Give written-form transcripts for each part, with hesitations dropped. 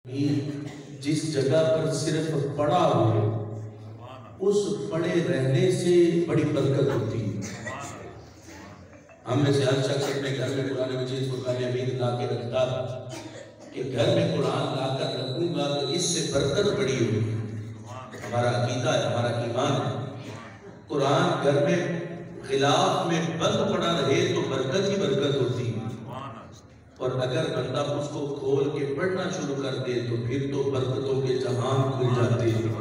جس جگہ پر صرف پڑا ہو اس پڑے رہنے سے بڑی برکت ہوتی ہے۔ ہم میں سے ہر شخص اپنے گھر میں قرآن مجید فرقان حمید لا کے رکھتا کہ گھر میں قرآن لا کر رکھوں گا تو اس سے برکت بڑی ہوگی۔ ہمارا عقیدہ ہے، ہمارا ایمان ہے، قرآن گھر میں غلاف میں بند پڑا رہے تو برکت ہی برکت ہوتی ہے، اور اگر بندہ اس کو کھول کے پڑھنا شروع کر دے تو پھر تو برکتوں کے جہان کھل جاتے ہیں۔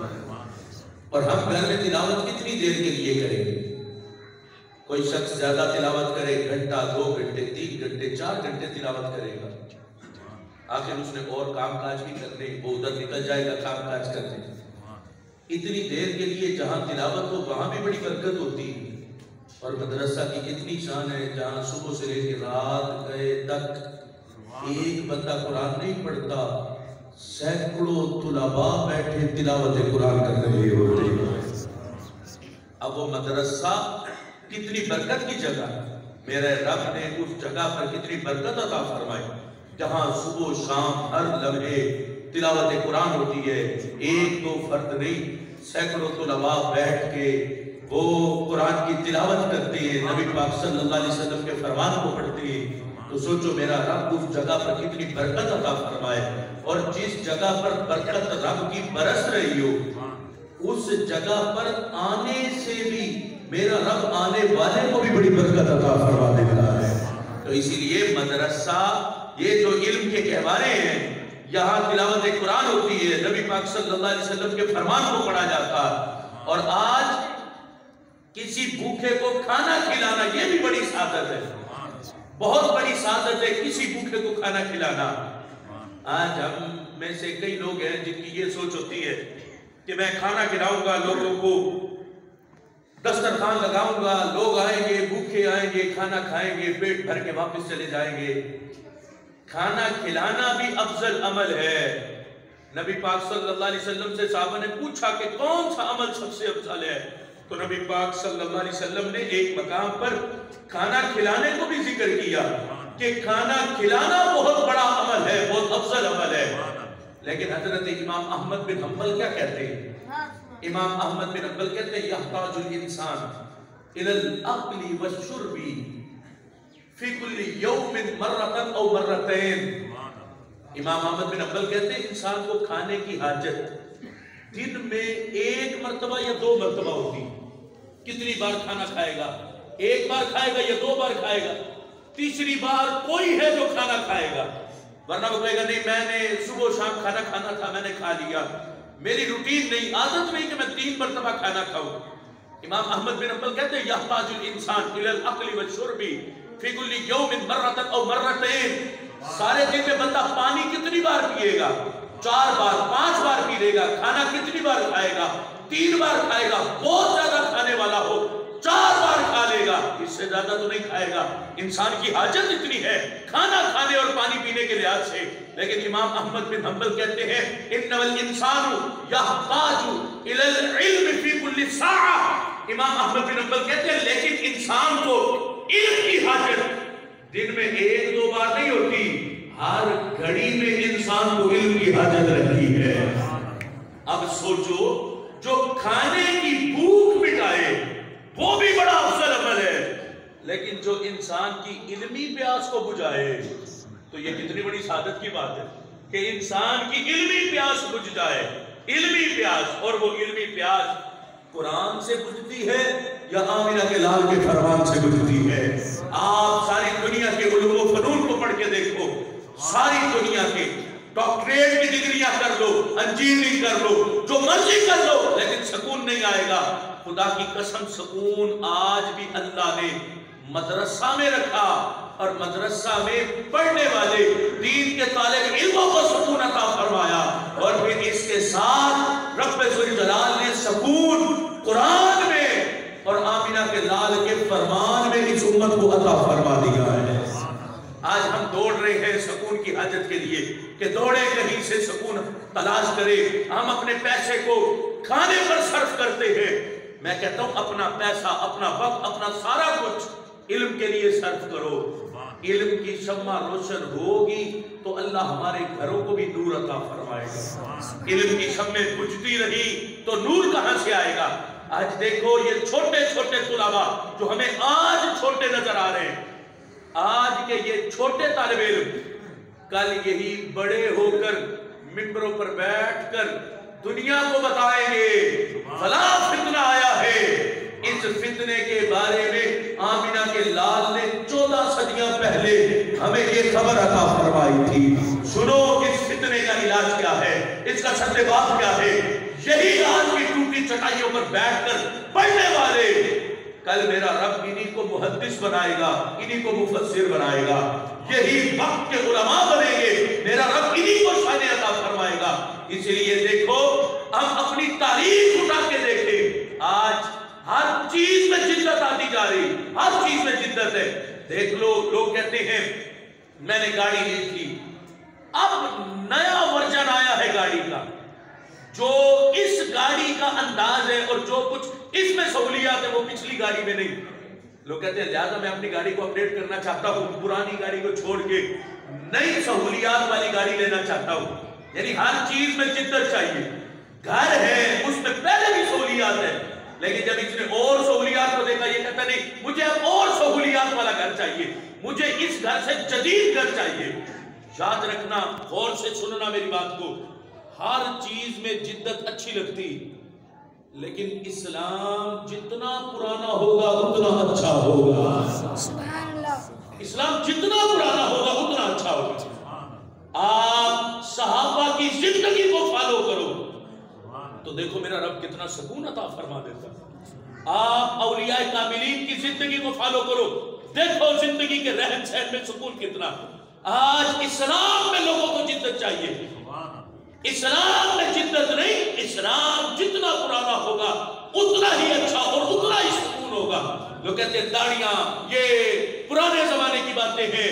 اور ہم گھر میں تلاوت کتنی دیر کے لیے کریں گے؟ کوئی شخص زیادہ تلاوت کرے، گھنٹہ، 2 گھنٹے، 3 گھنٹے، 4 گھنٹے تلاوت کرے گا، آخر اس نے اور کام کاج بھی کرنے، وہ ادھر نکل جائے گا کام کاج کرنے۔ اتنی دیر کے لیے جہاں تلاوت ہو وہاں بھی بڑی برکت ہوتی ہے۔ اور مدرسہ کی کتنی شان ہے جہاں صبح سے لے کے رات گئے تک ایک بندہ قرآن نہیں پڑھتا، سینکڑوں طلباء بیٹھے تلاوت قرآن کر رہے ہوتے ہیں۔ اب وہ مدرسہ کتنی برکت کی جگہ ہے، میرے رب نے اس جگہ پر کتنی برکت عطا فرمائی جہاں صبح و شام ہر لمحے تلاوت قرآن ہوتی ہے۔ 1-2 فرد نہیں، سینکڑوں طلباء بیٹھ کے وہ قرآن کی تلاوت کرتے ہیں، نبی پاک صلی اللہ علیہ وسلم کے فرمان کو پڑھتے ہیں۔ تو سوچو میرا رب اس جگہ پر کتنی برکت عطا فرمائے، اور جس جگہ پر برکت رب کی برس رہی ہو اس جگہ پر آنے سے بھی میرا رب آنے والے کو بھی بڑی برکت عطا فرما دیتا ہے۔ تو اسی لیے مدرسہ یہ جو علم کے گہوارے ہیں، یہاں تلاوت قرآن ہوتی ہے، نبی پاک صلی اللہ علیہ وسلم کے فرمان کو پڑھا جاتا ہے، اور آج کسی بھوکے کو کھانا کھلانا یہ بھی بڑی سعادت ہے، بہت بڑی سعادت ہے کسی بھوکے کو کھانا کھلانا۔ آج ہم میں سے کئی لوگ ہیں جن کی یہ سوچ ہوتی ہے کہ میں کھانا کھلاؤں گا، لوگوں کو دسترخوان لگاؤں گا، لوگ آئیں گے، بھوکے آئیں گے، کھانا کھائیں گے، پیٹ بھر کے واپس چلے جائیں گے۔ کھانا کھلانا بھی افضل عمل ہے۔ نبی پاک صلی اللہ علیہ وسلم سے صحابہ نے پوچھا کہ کون سا عمل سب سے افضل ہے، تو نبی پاک صلی اللہ علیہ وسلم نے ایک مقام پر کھانا کھلانے کو بھی ذکر کیا کہ کھانا کھلانا بہت بڑا عمل ہے، بہت افضل عمل ہے۔ لیکن حضرت امام احمد بن حنبل کیا کہتے ہیں؟ امام احمد بن حنبل کہتے ہیں یحتاج الانسان الی الاکل والشرب فی کل یوم مرۃ او مرتین۔ امام احمد بن حنبل کہتے ہیں انسان کو کھانے کی حاجت دن میں 1 مرتبہ یا 2 مرتبہ ہوتی ہے۔ کتنی بار کھانا کھائے گا؟ 1 بار کھائے گا یا 2 بار کھائے گا؟ تیسری بار کوئی ہے جو کھانا کھائے گا، ورنہ وہ کہے گا نہیں میں نے صبح و شام کھانا کھانا تھا، میں نے کھا لیا، میری روٹین نہیں، عادت نہیں کہ میں 3 مرتبہ کھانا کھاؤں۔ امام احمد بن حنبل کہتے ہیں یحتاج الانسان الی الاکل والشرب فی کل یوم مرۃ او مرتین۔ سارے دن میں بندہ پانی کتنی بار پیے گا؟ 4 بار، 5 بار پی لے گا۔ کھانا کتنی بار کھائے گا؟ 3 بار کھائے گا۔ بہت زیادہ کھانے والا ہو 4 بار کھا لے گا، اس سے زیادہ تو نہیں کھائے گا۔ انسان کی حاجت اتنی ہے کھانا کھانے اور پانی پینے کے لحاظ سے۔ لیکن امام احمد بن حنبل کہتے ہیں انما الانسان یحتاج الی العلم فی کل ساعہ۔ امام احمد بن حنبل کہتے ہیں لیکن انسان کو علم کی حاجت دن میں 1-2 بار نہیں ہوتی، ہر گھڑی میں انسان کو علم کی حاجت رہتی ہے۔ اب سوچو جو کھانے کی بھوک مٹائے وہ بھی بڑا افضل عمل ہے، لیکن جو انسان کی علمی پیاس کو بجھائے تو یہ کتنی بڑی سعادت کی بات ہے کہ انسان کی علمی پیاس بجھ جائے۔ علمی پیاس، اور وہ علمی پیاس قرآن سے بجھتی ہے یا آمنہ کے لال کے فرمان سے بجھتی ہے؟ آپ ساری دنیا کے علوم و فنون کو پڑھ کے دیکھو، ساری دنیا کے ڈاکٹریٹ کی ڈگریاں کر لو، انجینئرنگ کر لو، جو مرضی کر لو، لیکن سکون نہیں آئے گا۔ خدا کی قسم سکون آج بھی اللہ نے مدرسہ میں رکھا، اور مدرسہ میں پڑھنے والے دین کے طالب علموں کو سکون عطا فرمایا، اور پھر اس کے ساتھ رب ذوالجلال نے سکون قرآن میں اور آمنہ کے لال کے فرمان میں اس امت کو عطا فرما دیا ہے۔ آج ہم دوڑ رہے ہیں سکون کی حاجت کے لیے کہ دوڑے کہیں سے سکون تلاش کرے، ہم اپنے پیسے کو کھانے پر صرف کرتے ہیں۔ میں کہتا ہوں اپنا پیسہ، اپنا وقت، اپنا سارا کچھ علم کے لیے صرف کرو۔ علم کی شمع روشن ہوگی تو اللہ ہمارے گھروں کو بھی نور عطا فرمائے گا۔ علم کی شمع بجھتی رہی تو نور کہاں سے آئے گا؟ آج دیکھو یہ چھوٹے چھوٹے طلباء جو ہمیں آج چھوٹے نظر آ رہے ہیں، آج کے یہ چھوٹے طالب علم کل یہی بڑے ہو کر ممبروں پر بیٹھ کر دنیا کو بتائیں گے فلاں فتنہ آیا ہے۔ اس فتنے کے بارے میں آمینہ کے لال نے 14 صدیاں پہلے ہمیں یہ خبر عطا فرمائی تھی۔ سنو اس فتنے کا علاج کیا ہے، اس کا سدباب کیا ہے۔ یہی آج کی ٹوٹی چٹائیوں پر بیٹھ کر پڑھنے والے کل میرا رب انہی کو محدث بنائے گا، انہی کو مفسر بنائے گا۔ یہی وقت کے علماء بنیں گے، میرا رب انہی کو شان عطا فرمائے گا۔ اس لیے دیکھو ہم اپنی تاریخ اٹھا کے دیکھیں، آج ہر چیز میں جدت آتی جا رہی، ہر چیز میں جدت ہے۔ دیکھ لو لوگ کہتے ہیں میں نے گاڑی لی تھی، اب نیا ورژن آیا ہے گاڑی کا، جو اس گاڑی کا انداز ہے اور جو کچھ اس میں سہولیات ہے وہ پچھلی گاڑی میں نہیں۔ لوگ کہتے ہیں لہذا میں اپنی گاڑی کو اپڈیٹ کرنا چاہتا ہوں، پرانی گاڑی کو چھوڑ کے نئی سہولیات والی گاڑی لینا چاہتا ہوں۔ یعنی ہر چیز میں جدت چاہیے۔ گھر ہے اس میں پہلے بھی سہولیات ہے، لیکن جب اس نے اور سہولیات کو دیکھا یہ کہتا نہیں مجھے اب اور سہولیات والا گھر چاہیے، مجھے اس گھر سے جدید گھر چاہیے۔ یاد رکھنا، غور سے سننا میری بات کو، ہر چیز میں جدت اچھی لگتی، لیکن اسلام جتنا پرانا ہوگا اتنا اچھا ہوگا۔ اسلام جتنا پرانا ہوگا اتنا اچھا ہوگا۔ آپ صحابہ کی زندگی کو فالو کرو تو دیکھو میرا رب کتنا سکون عطا فرما دیتا۔ آپ اولیاء کاملین کی زندگی کو فالو کرو، دیکھو زندگی کے رہن سہن میں سکون کتنا۔ آج اسلام میں لوگوں کو جدت چاہیے، اسلام میں جدت نہیں۔ اسلام جتنا پرانا ہوگا اتنا ہی اچھا اور اتنا ہی سکون ہوگا۔ لوگ کہتے ہیں داڑیاں یہ پرانے زمانے کی باتیں ہیں،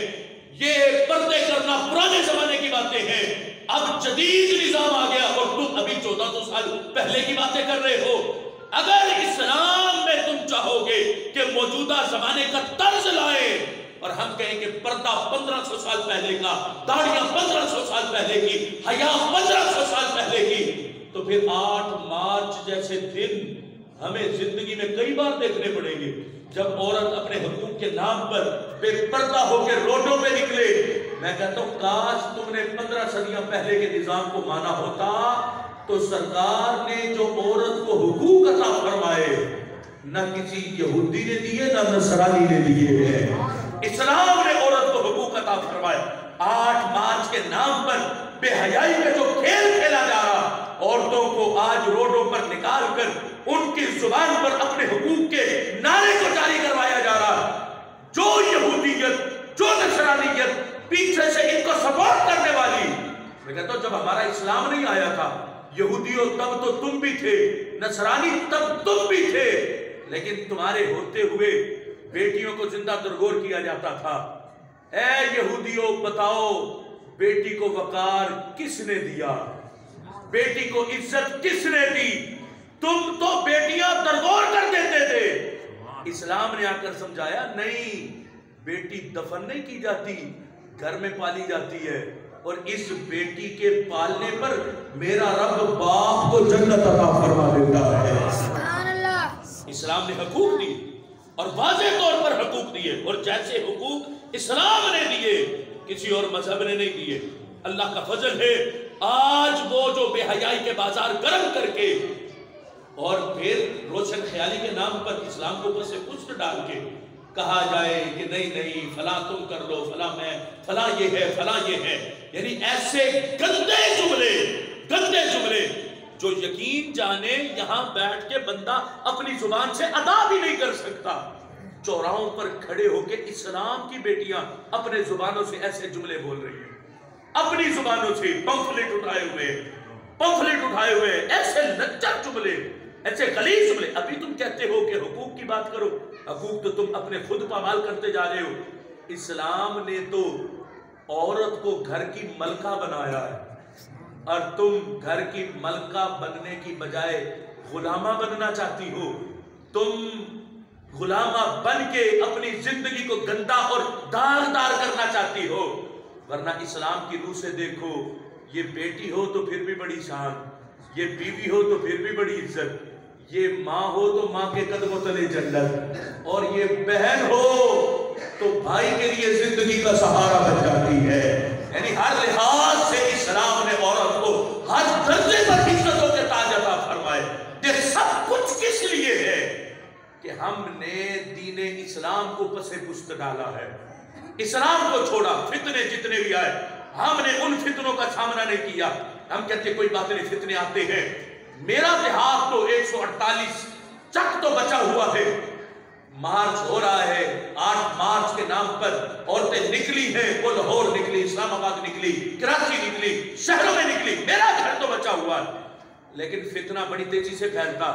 یہ پردے کرنا پرانے زمانے کی باتیں ہیں، اب جدید نظام آ گیا اور تم ابھی 1400 سال پہلے کی باتیں کر رہے ہو۔ اگر اسلام میں تم چاہو گے کہ موجودہ زمانے کا طرز لائے اور ہم کہیں کہ پردہ 1500 سال پہلے کا، داڑیاں 1500 سال پہلے کی، حیا 1500 سال پہلے کی، تو پھر 8 مارچ جیسے دن ہمیں زندگی میں کئی بار دیکھنے پڑیں گے جب عورت اپنے حقوق کے نام پر بے پردہ ہو کے روڈوں پہ نکلے۔ میں کہتا ہوں کاش تم نے 15 صدیاں پہلے کے نظام کو مانا ہوتا تو سرکار نے جو عورت کو حقوق عطا فرمائے نہ کسی یہودی نے دیے نہ نصرانی نے دیے ہیں، اسلام نے عورت کو حقوق عطا فرمائے۔ 8 مارچ کے نام پر بے حیائی کا جو کھیل کھیلا جا رہا، عورتوں کو آج روڈوں پر نکال کر ان کی زبان پر اپنے حقوق کے نعرے کو جاری کروایا جا رہا، جو یہودیت جو نصرانیت پیچھے سے ان کو سپورٹ کرنے والی۔ میں کہتا ہوں جب ہمارا اسلام نہیں آیا تھا، یہودیوں تب تو تم بھی تھے، نصرانی تب تم بھی تھے، لیکن تمہارے ہوتے ہوئے بیٹیوں کو زندہ درگور کیا جاتا تھا۔ اے یہودیوں بتاؤ بیٹی کو وقار کس نے دیا، بیٹی کو عزت کس نے دی؟ تم تو بیٹیاں درگور کر دیتے تھے۔ اسلام نے آ کر سمجھایا نہیں، بیٹی دفن نہیں کی جاتی، گھر میں پالی جاتی ہے، اور اس بیٹی کے پالنے پر میرا رب باپ کو جنت عطا فرما دیتا ہے۔ اسلام نے حقوق دی اور واضح طور پر حقوق دیے، اور جیسے حقوق اسلام نے دیے کسی اور مذہب نے نہیں دیے۔ اللہ کا فضل ہے آج وہ جو بے حیائی کے بازار گرم کر کے اور پھر روشن خیالی کے نام پر اسلام کو اوپر سے پشت ڈال کے کہا جائے کہ نہیں فلاں تم کر لو، فلاں میں، فلاں یہ ہے، فلاں یہ ہے، یعنی ایسے گندے جملے جو یقین جانے یہاں بیٹھ کے بندہ اپنی زبان سے ادا بھی نہیں کر سکتا۔ چوراہوں پر کھڑے ہو کے اسلام کی بیٹیاں اپنے زبانوں سے ایسے جملے بول رہی ہیں، اپنی زبانوں سے پمفلٹ اٹھائے ہوئے ایسے لچر جملے، ایسے غلیظ جملے۔ ابھی تم کہتے ہو کہ حقوق کی بات کرو، حقوق تو تم اپنے خود پامال کرتے جا رہے ہو۔ اسلام نے تو عورت کو گھر کی ملکہ بنایا ہے، اور تم گھر کی ملکہ بننے کی بجائے غلامہ بننا چاہتی ہو۔ تم غلامہ بن کے اپنی زندگی کو گندا اور داغدار کرنا چاہتی ہو، ورنہ اسلام کی روح سے دیکھو، یہ بیٹی ہو تو پھر بھی بڑی شان، یہ بیوی ہو تو پھر بھی بڑی عزت، یہ ماں ہو تو ماں کے قدموں تلے جنت، اور یہ بہن ہو تو بھائی کے لیے زندگی کا سہارا بن جاتی ہے۔ یعنی ہر لحاظ سے اسلام نے عورت کو ہر درجے پر عزتوں کے تاج عطا فرمائے۔ یہ سب کچھ کس لیے ہے؟ کہ ہم نے دین اسلام کو پسے پشت ڈالا ہے، اسلام کو چھوڑا، فتنے جتنے بھی آئے ہم نے ان فتنوں کا سامنا نہیں کیا۔ ہم کہتے کوئی بات نہیں، فتنے آتے ہیں، میرا دیہات تو 148 چک تو بچا ہوا ہے، مارچ ہو رہا ہے، 8 مارچ کے نام پر عورتیں نکلی ہیں، وہ لاہور نکلی، اسلام آباد نکلی، کراچی نکلی، شہروں میں نکلی، میرا گھر تو بچا ہوا ہے، لیکن فتنہ بڑی تیزی سے پھیلتا۔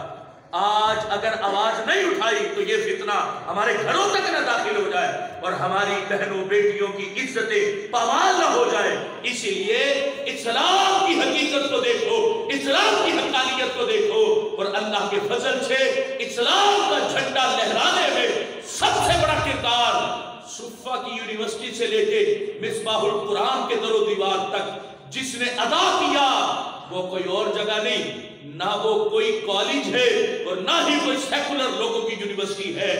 آج اگر آواز نہیں اٹھائی تو یہ فتنہ ہمارے گھروں تک نہ داخل ہو جائے اور ہماری بہنوں بیٹیوں کی عزتیں پامال نہ ہو جائے۔ اسی لیے اسلام کی حقیقت کو دیکھو، اسلام کی حقانیت کو دیکھو، اور اللہ کے فضل سے اسلام کا جھنڈا لہرانے میں سب سے بڑا کردار صفہ کی یونیورسٹی سے لے کے مصباح القرآن کے در و دیوار تک جس نے ادا کیا، وہ کوئی اور جگہ نہیں، نہ وہ کوئی کالج ہے اور نہ ہی کوئی سیکولر لوگوں کی یونیورسٹی ہے،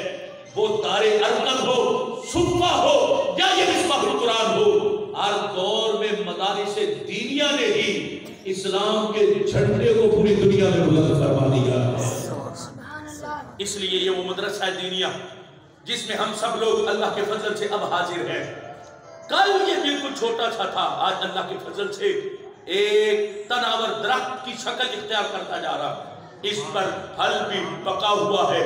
وہ دار ارقم ہو، صفہ ہو یا یہ مصباح القرآن ہو، ہر دور میں مدارس دینیہ نے ہی اسلام کے جھنڈے کو پوری دنیا میں بلند فرما دیا ہے۔ اس لیے یہ وہ مدرسہ دینیہ جس میں ہم سب لوگ اللہ کے فضل سے اب حاضر ہیں۔ کل یہ بالکل چھوٹا سا تھا، آج اللہ کے فضل سے ایک تناور درخت کی شکل اختیار کرتا جا رہا، اس پر پھل بھی پکا ہوا ہے۔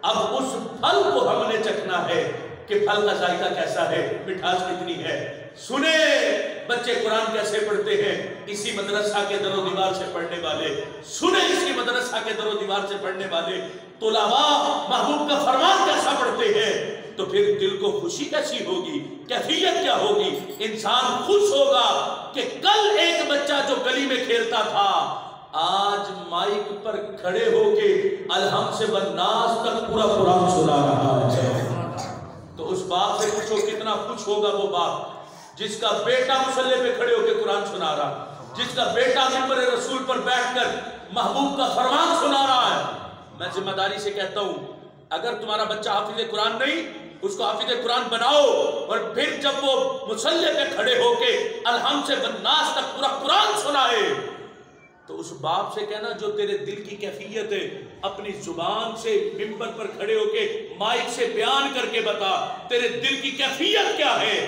اب اس پھل کو ہم نے چکھنا ہے کہ پھل کا ذائقہ کیسا ہے، مٹھاس کتنی ہے۔ سنے بچے قرآن کیسے پڑھتے ہیں، اسی مدرسہ کے در و دیوار سے پڑھنے والے، سنے اسی مدرسہ کے در و دیوار سے پڑھنے والے طلباء محبوب کا فرمان کیسا پڑھتے ہیں، تو پھر دل کو خوشی کیسی ہوگی، کیفیت کیا ہوگی۔ انسان خوش ہوگا کہ کل ایک بچہ جو گلی میں کھیلتا تھا آج مائک پر کھڑے ہو کے الحمد سے والناس تک پورا قرآن سنا رہا ہے۔ تو اس باپ سے پوچھو کتنا خوش ہوگا وہ باپ جس کا بیٹا مصلی پہ کھڑے ہو کے قرآن سنا رہا، جس کا بیٹا منبر رسول پر بیٹھ کر محبوب کا فرمان سنا رہا ہے۔ میں ذمہ داری سے کہتا ہوں، اگر تمہارا بچہ حافظ قرآن نہیں، اس کو حافظ قرآن بناؤ، اور پھر جب وہ مصلی پہ کھڑے ہو کے الحمد سے والناس تک پورا قرآن سنائے تو اس باپ سے کہنا جو تیرے دل کی کیفیت ہے اپنی زبان سے منبر پر کھڑے ہو کے مائک سے بیان کر کے بتا، تیرے دل کی کیفیت کیا ہے۔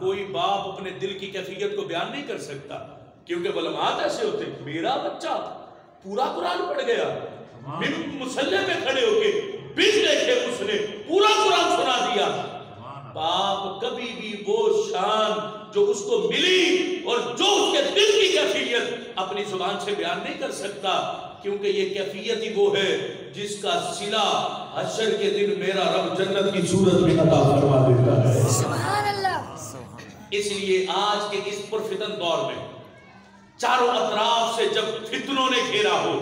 کوئی باپ اپنے دل کی کیفیت کو بیان نہیں کر سکتا، کیونکہ علماء ایسے ہوتے ہیں، میرا بچہ پورا قرآن پڑھ گیا، مصلی پہ کھڑے ہو کے بن دیکھے اس نے پورا قرآن سنا دیا۔ باپ کبھی بھی وہ شان جو اس کو ملی اور جو اس کے دل کی کیفیت اپنی زبان سے بیان نہیں کر سکتا، کیونکہ یہ کیفیت ہی وہ ہے جس کا صلہ حشر کے دن میرا رب جنت کی صورت میں عطا فرما دیتا ہے۔ سبحان اللہ۔ اس لیے آج کے اس پرفتن دور میں چاروں اطراف سے جب فتنوں نے گھیرا ہو،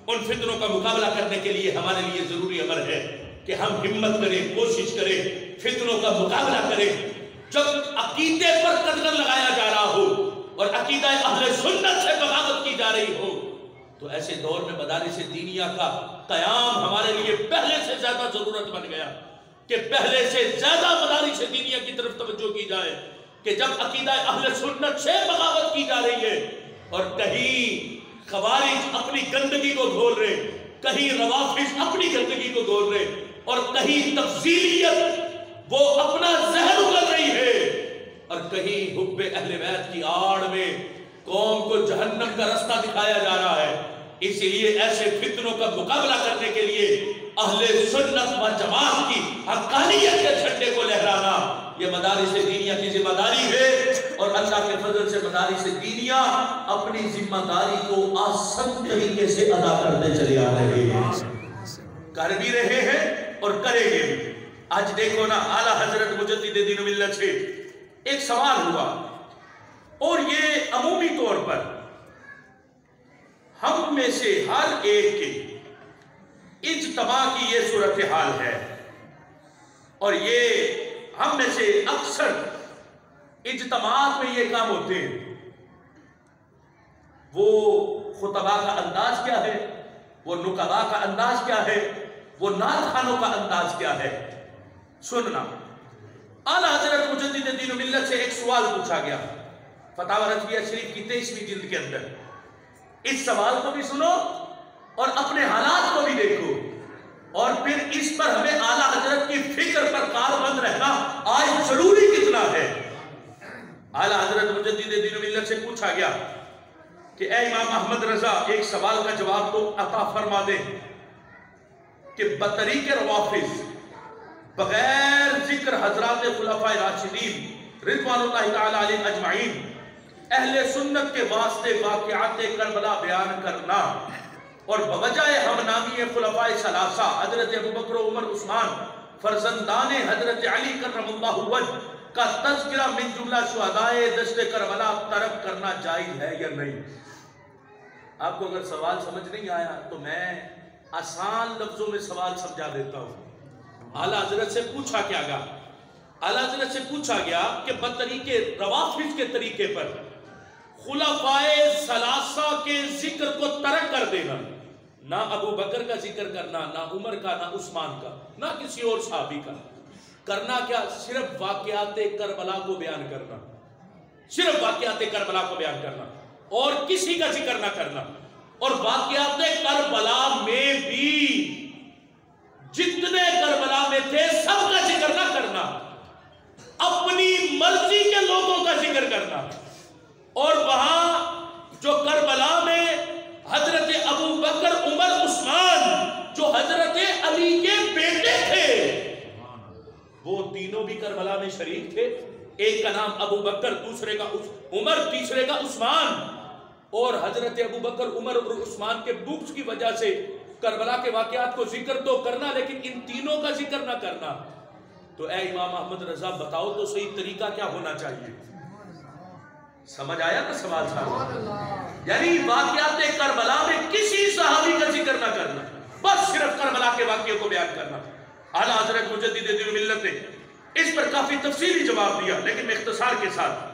ان فتنوں کا مقابلہ کرنے کے لیے ہمارے لیے ضروری امر ہے کہ ہم ہمت کریں، کوشش کریں، فتنوں کا مقابلہ کریں۔ جب عقیدے پر قدغن لگایا جا رہا ہو اور عقیدہ اہل سنت سے بغاوت کی جا رہی ہو، تو ایسے دور میں مدارس دینیہ کا قیام ہمارے لیے پہلے سے زیادہ ضرورت بن گیا کہ پہلے سے زیادہ مدارس دینیہ کی طرف توجہ کی جائے، کہ جب عقیدہ اہل سنت سے بغاوت کی جا رہی ہے اور کہیں خوارج اپنی گندگی کو دھول رہے، کہیں روافض اپنی گندگی کو دھول رہے، اور کہیں تفضیلیت وہ اپنا ذہن اگل رہی ہے، اور کہیں حب اہل بیت کی آڑ میں قوم کو جہنم کا رستہ دکھایا جا رہا ہے۔ اسی لیے ایسے فتنوں کا مقابلہ کرنے کے لیے اہل سنت و جماعت کی حقانیت کے جھنڈے کو لہرانا یہ مدارس دینیہ کی ذمہ داری ہے، اور اللہ کے فضل سے مدارس دینیہ اپنی ذمہ داری کو آسان طریقے سے ادا کرتے چلے آ رہے ہیں، کر بھی رہے ہیں اور کریں گے بھی۔ آج دیکھو نا، اعلیٰ حضرت مجدد دین و ملت سے ایک سوال ہوا، اور یہ عمومی طور پر ہم میں سے ہر ایک کے اجتماع کی یہ صورتحال ہے، اور یہ ہم میں سے اکثر اجتماعات میں یہ کام ہوتے ہیں۔ وہ خطبہ کا انداز کیا ہے، وہ نقبا کا انداز کیا ہے، وہ نعت خوانوں کا انداز کیا ہے، سننا۔ اعلیٰ حضرت مجدد دین و ملت سے ایک سوال پوچھا گیا فتاوی رضویہ شریف کی 23ویں جلد کے اندر۔ اس سوال کو بھی سنو اور اپنے حالات کو بھی دیکھو، اور پھر اس پر ہمیں اعلیٰ حضرت کی فکر پر کاربند رہنا آج ضروری کتنا ہے۔ اعلیٰ حضرت مجدد دین و ملت سے پوچھا گیا کہ اے امام احمد رضا، ایک سوال کا جواب تو عطا فرما دیں کہ بطریق روافض، بغیر ذکر حضرات خلفائے راشدین رضوان اللہ تعالی علیہم اجمعین، اہل سنت کے واسطے واقعات کربلا بیان کرنا اور بوجہ ہم نامی خلفائے ثلاثہ حضرت ابوبکر و عمر عثمان فرزندان حضرت علی کرم اللہ وجہ کا تذکرہ من جملہ شہدائے دشت کربلا ترک کرنا جائز ہے یا نہیں؟ آپ کو اگر سوال سمجھ نہیں آیا تو میں آسان لفظوں میں سوال سمجھا دیتا ہوں۔ اعلیٰ حضرت سے پوچھا کیا گیا؟ اعلیٰ حضرت سے پوچھا گیا کہ بطریقے روافض کے طریقے پر خلفائے ثلاثہ کے ذکر کو ترک کر دینا، نہ ابو بکر کا ذکر کرنا، نہ عمر کا، نہ عثمان کا، نہ کسی اور صحابی کا، کرنا کیا؟ صرف واقعات کربلا کو بیان کرنا، صرف واقعات کربلا کو بیان کرنا اور کسی کا ذکر نہ کرنا، اور واقعات کربلا میں بھی جتنے کربلا میں تھے سب کا ذکر نہ کرنا، اپنی مرضی کے لوگوں کا ذکر کرنا، اور وہاں جو کربلا میں حضرت ابو بکر عمر عثمان جو حضرت علی کے بیٹے تھے وہ تینوں بھی کربلا میں شریک تھے۔ ایک کا نام ابو بکر، دوسرے کا عمر، تیسرے کا عثمان، اور حضرت ابو بکر عمر اور عثمان کے بغض کی وجہ سے کربلا کے واقعات کو ذکر تو کرنا لیکن ان تینوں کا ذکر نہ کرنا۔ تو اے امام احمد رضا بتاؤ تو صحیح طریقہ کیا ہونا چاہیے؟ سمجھ آیا نا سوال صاحب؟ یعنی واقعات کربلا میں کسی صحابی کا ذکر نہ کرنا، بس صرف کربلا کے واقعے کو بیان کرنا۔ اعلیٰ حضرت مجدد دین و ملت نے اس پر کافی تفصیلی جواب دیا، لیکن میں اختصار کے ساتھ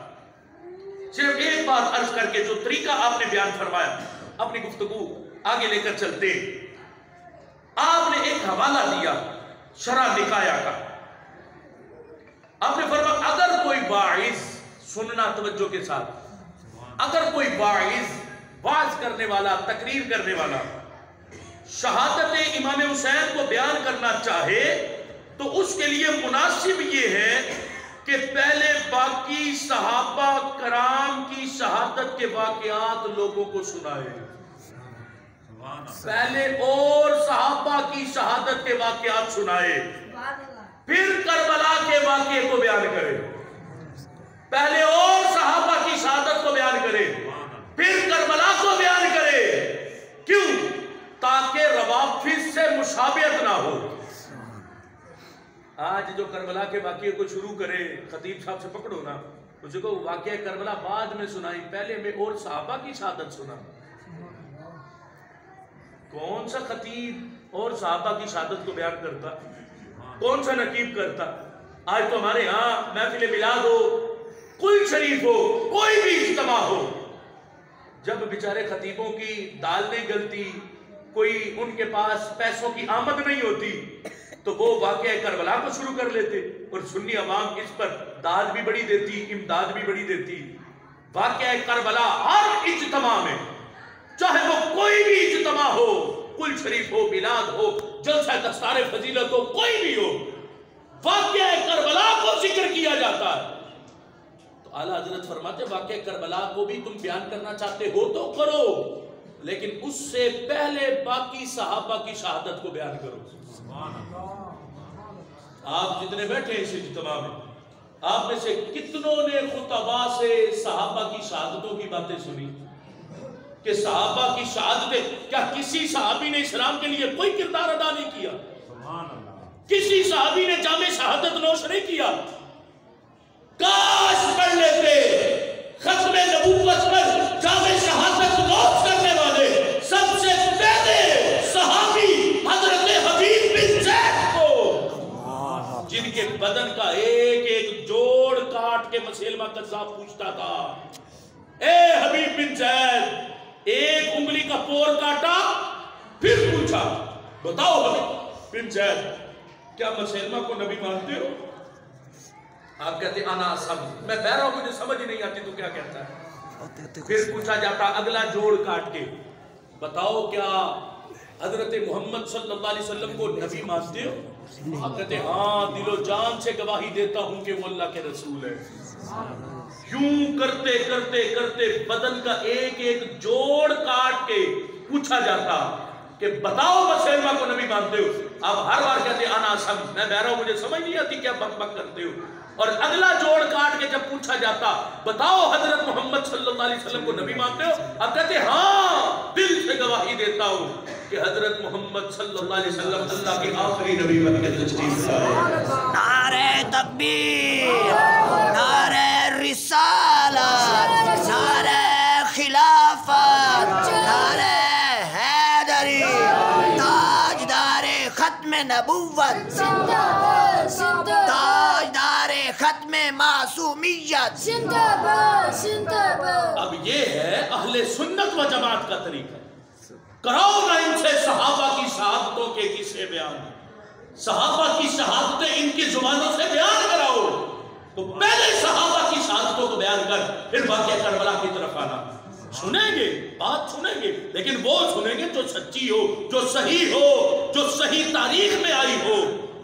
صرف ایک بات عرض کر کے جو طریقہ آپ نے بیان فرمایا اپنی گفتگو آگے لے کر چلتے۔ آپ نے ایک حوالہ دیا شرح نکایا کا، آپ نے فرمایا اگر کوئی واعظ، سننا توجہ کے ساتھ، اگر کوئی واعظ کرنے والا، تقریر کرنے والا شہادت امام حسین کو بیان کرنا چاہے تو اس کے لیے مناسب یہ ہے کہ پہلے باقی صحابہ کرام کی شہادت کے واقعات لوگوں کو سنائے، پہلے اور صحابہ کی شہادت کے واقعات سنائے، پھر کربلا کے واقعے کو بیان کرے، پہلے اور صحابہ کی شہادت کو بیان کرے پھر کربلا کو بیان کرے۔ کیوں؟ تاکہ روافض سے مشابہت نہ ہو۔ آج جو کربلا کے واقعے کو شروع کرے، خطیب صاحب سے پکڑو نا، اسے کو واقعہ کربلا بعد میں سنائی، پہلے میں اور صحابہ کی شہادت سنا۔ کون سا خطیب اور صحابہ کی شہادت کو بیان کرتا؟ کون سا نقیب کرتا؟ آج تو ہمارے ہاں محفل میلاد ہو، کل شریف ہو، کوئی بھی اجتماع ہو، جب بیچارے خطیبوں کی دال نہیں گلتی، کوئی ان کے پاس پیسوں کی آمد نہیں ہوتی، تو وہ واقعہ کربلا کو شروع کر لیتے، اور سنی عوام اس پر داد بھی بڑی دیتی، امداد بھی بڑی دیتی۔ واقعہ کربلا ہر اجتماع میں، چاہے وہ کوئی بھی اجتماع ہو، کل شریف ہو، میلاد ہو، جلسہ دستار فضیلت ہو، کوئی بھی ہو، واقعہ کربلا کو ذکر کیا جاتا ہے۔ تو اعلیٰ حضرت فرماتے واقعہ کربلا کو بھی تم بیان کرنا چاہتے ہو تو کرو، لیکن اس سے پہلے باقی صحابہ کی شہادت کو بیان کرو۔ آپ جتنے بیٹھے ہیں اس اجتماع میں، آپ میں سے کتنوں نے خطبہ سے صحابہ کی شہادتوں کی باتیں سنی کہ صحابہ کی شہادتیں، کیا کسی صحابی نے اسلام کے لیے کوئی کردار ادا نہیں کیا؟ کسی صحابی نے جامع شہادت نوش نہیں کیا؟ کاش پڑھ لیتے ختم نبوت پر جامع شہادت نوش کرنے والے سب سے پہلے صحابی حضرت زید ایک انگلی کا پور کاٹا، پھر پوچھا بتاؤ بن زید کیا مسیلمہ کو نبی مانتے ہو؟ آپ کہتے انا سمجھ، میں بہرا ہوں، مجھے سمجھ ہی نہیں آتی تو کیا کہتا ہے۔ پھر پوچھا جاتا اگلا جوڑ کاٹ کے بتاؤ کیا حضرت محمد صلی اللہ علیہ وسلم کو نبی مانتے ہو؟ آپ کہتے ہاں دل و جان سے گواہی دیتا ہوں کہ وہ اللہ کے رسول ہے۔ یوں کرتے کرتے کرتے بدن کا ایک ایک جوڑ کاٹ کے پوچھا جاتا کہ بتاؤ مسیلمہ کو نبی مانتے ہو؟ آپ ہر بار کہتے انا سمجھ، میں بہرا ہوں، مجھے سمجھ نہیں آتی کیا بک بک کرتے ہو۔ اور اگلا جوڑ کاٹ کے جب پوچھا جاتا بتاؤ حضرت محمد صلی اللہ علیہ وسلم کو نبی مانتے ہو؟ اب کہتے ہاں دل سے گواہی دیتا ہوں کہ حضرت محمد صلی اللہ علیہ وسلم اللہ کے آخری نبی بن کے تشریف لائے۔ نعرہ تکبیر، نعرہ رسالت، نعرہ خلافت، نعرہ حیدری، تاجدار ختم نبوت، تاجدار ختم معصومیت۔ اب یہ ہے اہل سنت و جماعت کا طریقہ۔ کراؤ نا ان سے صحابہ کی شہادتوں کے قصے بیان، صحابہ کی شہادتیں ان کی زبانوں سے بیان کراؤ۔ تو پہلے صحابہ کی شہادتوں کو بیان کر پھر واقعہ کربلا کی طرف آنا۔ سنیں گے بات سنیں گے، لیکن وہ سنیں گے جو سچی ہو، جو صحیح ہو، جو صحیح تاریخ میں آئی ہو۔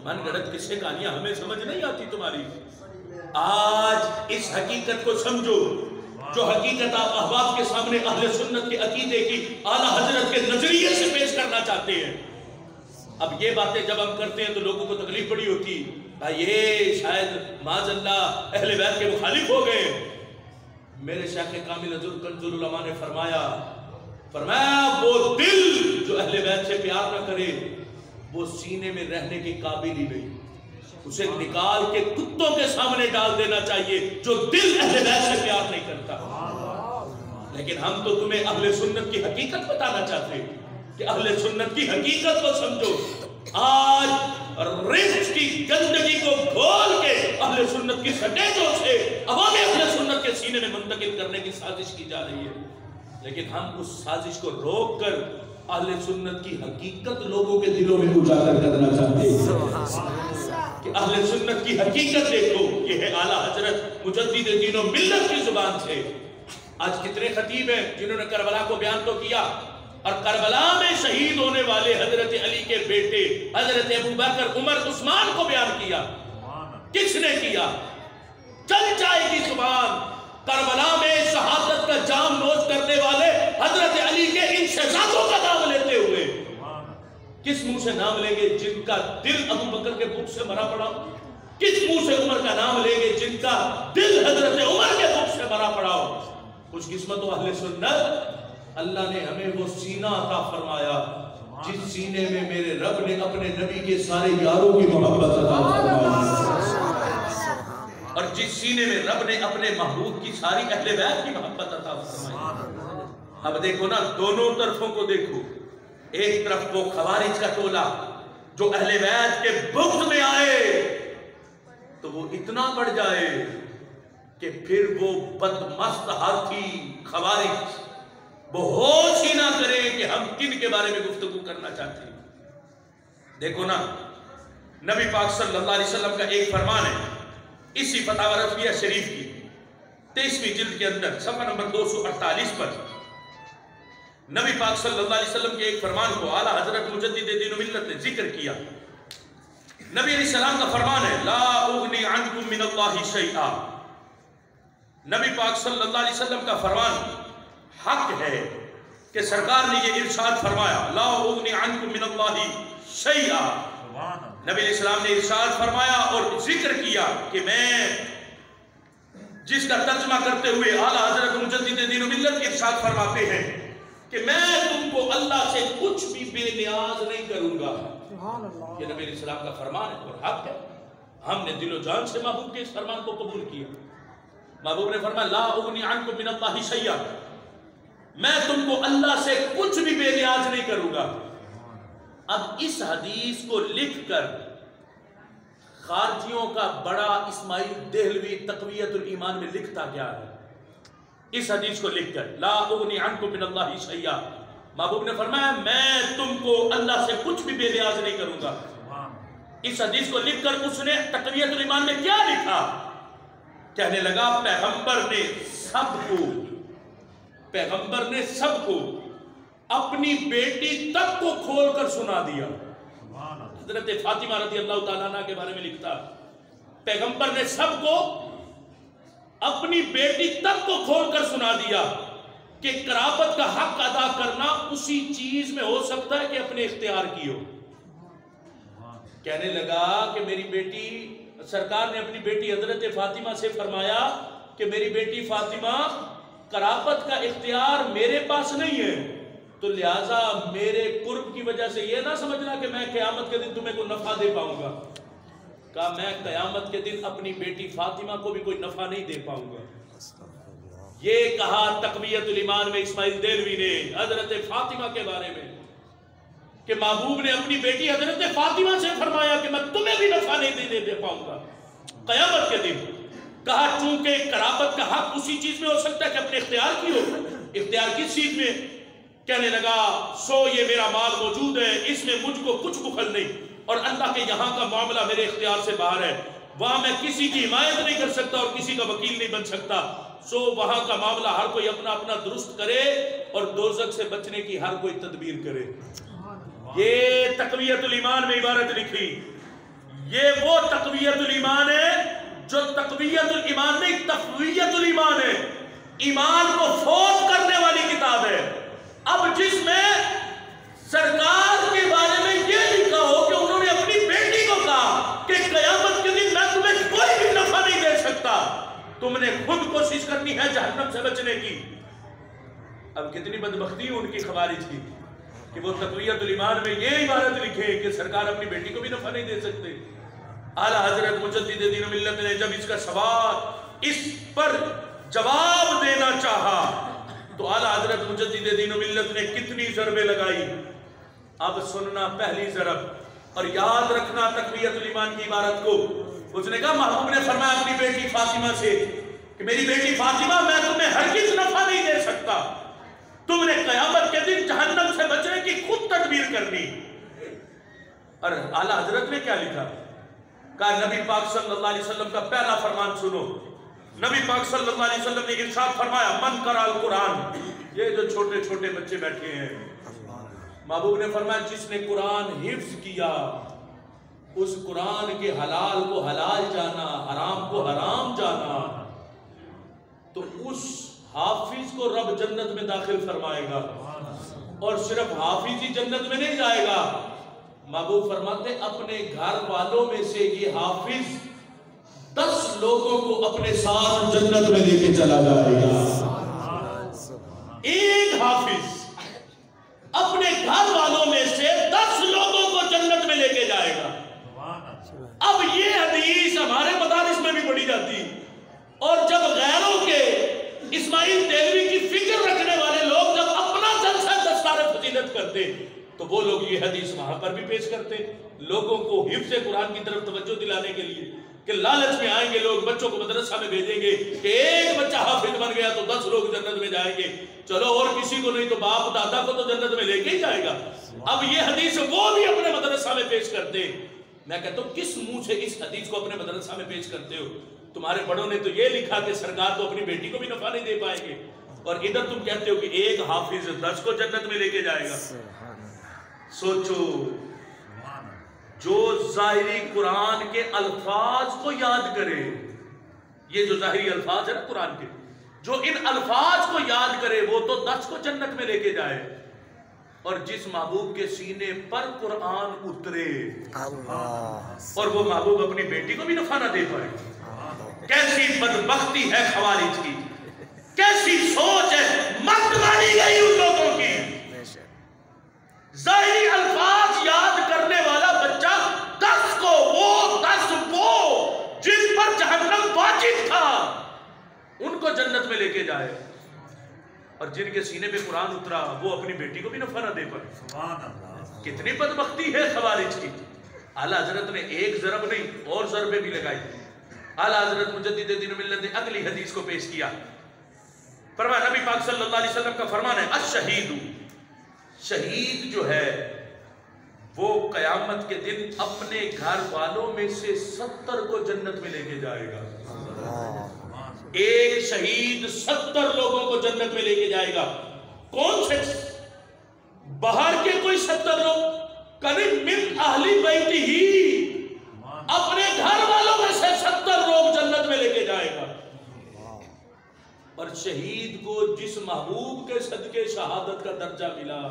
من گڑت قصے کہانیاں ہمیں سمجھ نہیں آتی تمہاری۔ آج اس حقیقت کو سمجھو جو حقیقت آپ احباب کے سامنے اہل سنت کے عقیدے کی اعلیٰ حضرت کے نظریے سے پیش کرنا چاہتے ہیں۔ اب یہ باتیں جب ہم کرتے ہیں تو لوگوں کو تکلیف بڑی ہوتی، یہ شاید معاذ اللہ اہل بیت کے مخالف ہو گئے۔ میرے شیخ کامل حضور کنز العلماء نے فرمایا وہ دل جو اہل بیت سے پیار نہ کرے وہ سینے میں رہنے کے قابل ہی نہیں، اسے نکال کے کتوں کے سامنے ڈال دینا چاہیے جو دل اہل بیت سے پیار نہیں کرتا۔ لیکن ہم تو تمہیں اہل سنت کی حقیقت بتانا چاہتے ہیں کہ اہل سنت کی حقیقت کو سمجھو۔ آج رزق کی گندگی کو کھول کے اہل سنت کی سٹیجوں سے عوام اہل سنت کے سینے میں منتقل کرنے کی سازش کی جا رہی ہے، لیکن ہم اس سازش کو روک کر اہل سنت کی حقیقت لوگوں کے دلوں میں اجاگر کرنا چاہتے ہیں کہ اہل سنت کی حقیقت دیکھو۔ یہ ہے اعلیٰ حضرت مجدد دین و ملت کی زبان سے۔ آج کتنے خطیب ہیں جنہوں نے کربلا کو بیان تو کیا، اور کربلا میں شہید ہونے والے حضرت علی کے بیٹے حضرت ابوبکر عمر عثمان کو بیان کیا۔ کس نے کیا؟ چل جائے گی زبان کربلا میں شہادت کا جام نوش کرنے والے حضرت علی کے ان شہزادوں کا نام لیتے ہوئے۔ کس منہ سے نام لیں گے جن کا دل ابوبکر کے بھوک سے مرا پڑا؟ کس منہ سے عمر کا نام لیں گے جن کا دل حضرت عمر کے بھوک سے مرا پڑا ہو؟ خوش قسمت و اہل سنت، اللہ نے ہمیں وہ سینہ عطا فرمایا جس سینے میں میرے رب نے اپنے نبی کے سارے یاروں کی محبت عطا فرمائی، اور جس سینے میں رب نے اپنے محبوب کی ساری اہل بیت کی محبت عطا فرمائی۔ اب دیکھو نا، دونوں طرفوں کو دیکھو۔ ایک طرف وہ خوارج کا ٹولہ جو اہل بیت کے بغض میں آئے تو وہ اتنا بڑھ جائے کہ پھر وہ بدمست ہاتھی خوارج وہ ہوش ہی نہ کرے کہ ہم کن کے بارے میں گفتگو کرنا چاہتے ہیں۔ دیکھو نا، نبی پاک صلی اللہ علیہ وسلم کا ایک فرمان ہے اسی فتاوی رضویہ شریف کی 23ویں جلد کے اندر صفحہ نمبر 248 پر نبی پاک صلی اللہ علیہ وسلم کے ایک فرمان کو اعلیٰ حضرت مجدد دین و ملت نے ذکر کیا۔ نبی علیہ السلام کا فرمان ہے لا اغنی عنکم من اللہ شیئا۔ نبی پاک صلی اللہ علیہ وسلم کا فرمان حق ہے کہ سرکار نے یہ ارشاد فرمایا لا اغنی عنکم من اللہ شیئا۔ نبی علیہ السلام نے ارشاد فرمایا اور ذکر کیا کہ میں جس کا ترجمہ کرتے ہوئے اعلیٰ حضرت مجدد دین و ملت ارشاد فرماتے ہیں کہ میں تم کو اللہ سے کچھ بھی بے نیاز نہیں کروں گا۔ یہ نبی علیہ السلام کا فرمان ہے اور حق ہے۔ ہم نے دل و جان سے محبوب کے اس فرمان کو قبول کیا۔ محبوب نے فرمایا لا اغنی عنکم من اللہ شیئا، میں تم کو اللہ سے کچھ بھی بے نیاز نہیں کروں گا۔ اب اس حدیث کو لکھ کر خارجیوں کا بڑا اسماعیل دہلوی تقویت الایمان میں لکھتا کیا ہے اس حدیث کو لکھ کر لا اغنی عنکم من اللہ شیئا، محبوب نے فرمایا میں تم کو اللہ سے کچھ بھی بے نیاز نہیں کروں گا۔ اس حدیث کو لکھ کر اس نے تقویۃ الایمان میں کیا لکھا؟ کہنے لگا پیغمبر نے سب کو اپنی بیٹی تک کو کھول کر سنا دیا۔ حضرت فاطمہ رضی اللہ تعالیٰ عنہ کے بارے میں لکھتا پیغمبر نے سب کو اپنی بیٹی تک کو کھول کر سنا دیا کہ قرابت کا حق ادا کرنا اسی چیز میں ہو سکتا ہے کہ اپنے اختیار کی ہو۔ کہنے لگا کہ میری بیٹی، سرکار نے اپنی بیٹی حضرت فاطمہ سے فرمایا کہ میری بیٹی فاطمہ قرابت کا اختیار میرے پاس نہیں ہے، تو لہٰذا میرے قرب کی وجہ سے یہ نہ سمجھنا کہ میں قیامت کے دن تمہیں کوئی نفع دے پاؤں گا۔ کہا میں قیامت کے دن اپنی بیٹی فاطمہ کو بھی کوئی نفع نہیں دے پاؤں گا۔ یہ کہا تقویۃ الایمان میں اسماعیل دہلوی نے حضرت فاطمہ کے بارے میں کہ محبوب نے اپنی بیٹی حضرت فاطمہ سے فرمایا کہ میں تمہیں بھی نفع نہیں دے پاؤں گا قیامت کے دن۔ کہا چونکہ قرابت کا حق اسی چیز میں ہو سکتا ہے کہ اپنے اختیار کی ہو۔ اختیار کس چیز میں؟ کہنے لگا سو یہ میرا مال موجود ہے، اس میں مجھ کو کچھ بخل نہیں، اور اللہ کے یہاں کا معاملہ میرے اختیار سے باہر ہے، وہاں میں کسی کی حمایت نہیں کر سکتا اور کسی کا وکیل نہیں بن سکتا، سو وہاں کا معاملہ ہر کوئی اپنا اپنا درست کرے اور دوزخ سے بچنے کی ہر کوئی تدبیر کرے۔ یہ تقویۃ الایمان میں عبارت لکھی۔ یہ وہ تقویۃ الایمان ہے جو تقویۃ الایمان نہیں تقویۃ الایمان ہے، ایمان کو فوت کرنے والی کتاب ہے۔ اب جس میں سرکار کے بارے میں یہ لکھا ہو کہ انہوں نے اپنی بیٹی کو کہا کہ قیامت کے دن میں تمہیں کوئی بھی نفع نہیں دے سکتا، تم نے خود کوشش کرنی ہے جہنم سے بچنے کی۔ اب کتنی بدبختی ان کی خوارج کی کہ وہ تقویۃ الایمان میں یہ عبارت لکھے کہ سرکار اپنی بیٹی کو بھی نفع نہیں دے سکتے۔ اعلیٰ حضرت مجدد دین و ملت نے جب اس کا سوال اس پر جواب دینا چاہا تو اعلیٰ حضرت مجدد دین و ملت نے کتنی ضربیں لگائی۔ اب سننا پہلی ضرب اور یاد رکھنا تقویۃ الایمان کی عبارت کو۔ اس نے کہا محبوب نے فرمایا اپنی بیٹی فاطمہ سے کہ میری بیٹی فاطمہ میں تمہیں ہرگز نفع نہیں دے سکتا، تم نے قیامت کے دن جہنم سے بچنے کی خود تدبیر کرنی۔ اور اعلیٰ حضرت نے کیا لکھا؟ کہا نبی پاک صلی اللہ علیہ وسلم کا پہلا فرمان سنو۔ نبی پاک صلی اللہ علیہ وسلم نے ارشاد فرمایا من قرأ القرآن، یہ جو چھوٹے چھوٹے بچے بیٹھے ہیں، محبوب نے فرمایا جس نے قرآن حفظ کیا، اس قرآن کے حلال کو حلال جانا، حرام کو حرام جانا، تو اس حافظ کو رب جنت میں داخل فرمائے گا۔ اور صرف حافظ ہی جنت میں نہیں جائے گا، محبوب فرماتے اپنے گھر والوں میں سے یہ حافظ 10 لوگوں کو اپنے ساتھ جنت میں لے کے چلا جائے گا۔ ایک حافظ اپنے گھر والوں میں سے 10 لوگوں کو جنت میں لے کے جائے گا۔ اب یہ حدیث ہمارے مدارس میں بھی پڑھی جاتی، اور جب غیروں کے اسماعیل دہلوی کی فکر رکھنے والے لوگ جب اپنا جلسہ دستار فضیلت کرتے تو وہ لوگ یہ حدیث وہاں پر بھی پیش کرتے، لوگوں کو حفظ قرآن کی طرف توجہ دلانے کے لیے کہ لالچ میں آئیں گے لوگ، بچوں کو مدرسہ میں بھیجیں گے کہ ایک بچہ حافظ بن گیا تو 10 لوگ جنت میں جائیں گے، چلو اور کسی کو نہیں تو باپ دادا کو تو جنت میں لے کے ہی جائے گا۔ اب یہ حدیث وہ بھی اپنے مدرسہ میں پیش کرتے۔ میں کہتا ہوں کس منہ سے اس حدیث کو اپنے مدرسہ میں پیش کرتے ہو؟ تمہارے بڑوں نے تو یہ لکھا کہ سرکار تو اپنی بیٹی کو بھی نفع نہیں دے پائیں گے، اور ادھر تم کہتے ہو کہ ایک حافظ 10 کو جنت میں لے کے جائے گا۔ سوچو، جو ظاہری قرآن کے الفاظ کو یاد کرے، یہ جو ظاہری الفاظ ہے نا قرآن کے، جو ان الفاظ کو یاد کرے وہ تو 10 کو جنت میں لے کے جائے، اور جس محبوب کے سینے پر قرآن اترے اور وہ محبوب اپنی بیٹی کو بھی نفع نہ دے پائے، کیسی بدبختی ہے خوارج کی، کیسی سوچ ہے مت ماری گئی ان لوگوں کی۔ ظاہری الفاظ یاد کرنے والا بچہ 10 کو، وہ 10 وہ جن پر جہنم واجب تھا ان کو جنت میں لے کے جائے، اور جن کے سینے پہ قرآن اترا وہ اپنی بیٹی کو بھی نفع نہ دے پائے۔ کتنی بدبختی ہے خوارج کی۔ اعلیٰ حضرت نے ایک ضرب نہیں اور ضربیں بھی لگائی۔ اعلیٰ حضرت مجدد دین و ملت نے اگلی حدیث کو پیش کیا فرمایا نبی پاک صلی اللہ علیہ وسلم کا فرمان ہے الشہید، شہید جو ہے وہ قیامت کے دن اپنے گھر والوں میں سے 70 کو جنت میں لے کے جائے گا. ایک شہید 70 لوگوں کو جنت میں لے کے جائے گا. کون سے؟ باہر کے کوئی 70 لوگ قریب من اہلی بیتی ہی، اپنے گھر والوں میں سے 70 لوگ جنت میں لے کے جائے گا. اور شہید کو جس محبوب کے صدقے شہادت کا درجہ ملا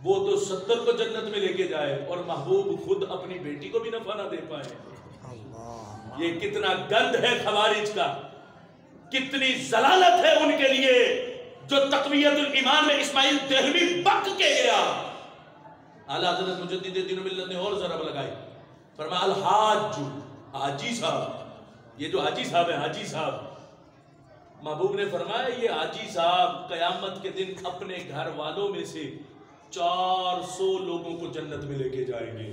وہ تو 70 کو جنت میں لے کے جائے اور محبوب خود اپنی بیٹی کو بھی نفع نہ دے پائے. یہ کتنا گند ہے خوارج کا، کتنی ضلالت ہے ان کے لیے جو تقویت الایمان میں اسماعیل دہلوی بک کے گیا. اعلیٰ حضرت مجدد دین و ملت نے اور ضرب لگائی. فرمایا الحاج، حاجی صاحب، یہ جو حاجی صاحب ہے، حاجی صاحب، محبوب نے فرمایا یہ حاجی صاحب قیامت کے دن اپنے گھر والوں میں سے 400 لوگوں کو جنت میں لے کے جائیں گے.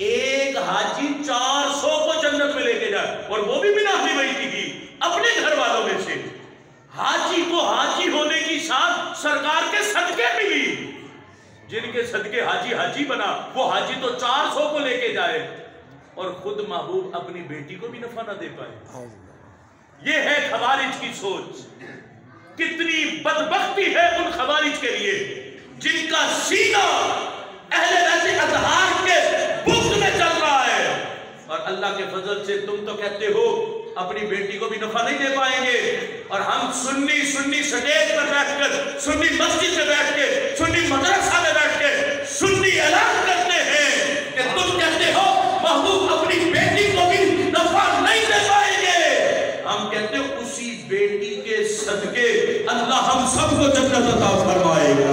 ایک حاجی 400 کو جنت میں لے کے جائے اور وہ بھی بنا اہلی بیت کی، اپنے گھر والوں میں سے. حاجی کو حاجی ہونے کی شان سرکار کے صدقے ملی. جن کے صدقے حاجی حاجی بنا وہ حاجی تو 400 کو لے کے جائے اور خود محبوب اپنی بیٹی کو بھی نفع نہ دے پائے. یہ ہے خوارج کی سوچ. کتنی بدبختی ہے ان خوارج کے لیے جن کا سینہ اہل بیت اطہار کے بغض میں چل رہا ہے. اور اللہ کے فضل سے تم تو کہتے ہو اپنی بیٹی کو بھی نفع نہیں دے پائیں گے، اور ہم سنی سٹیج پر بیٹھ کر، سنی مسجد میں بیٹھ کے، سنی مدرسہ میں بیٹھ کے سنی اعلان کرتے ہیں کہ تم کہتے ہو محبوب اپنی بیٹی کو بھی نفع نہیں دے پائیں گے. ہم کہتے ہیں اسی بیٹی کے صدقے اللہ ہم سب کو جنت عطا فرمائے گا.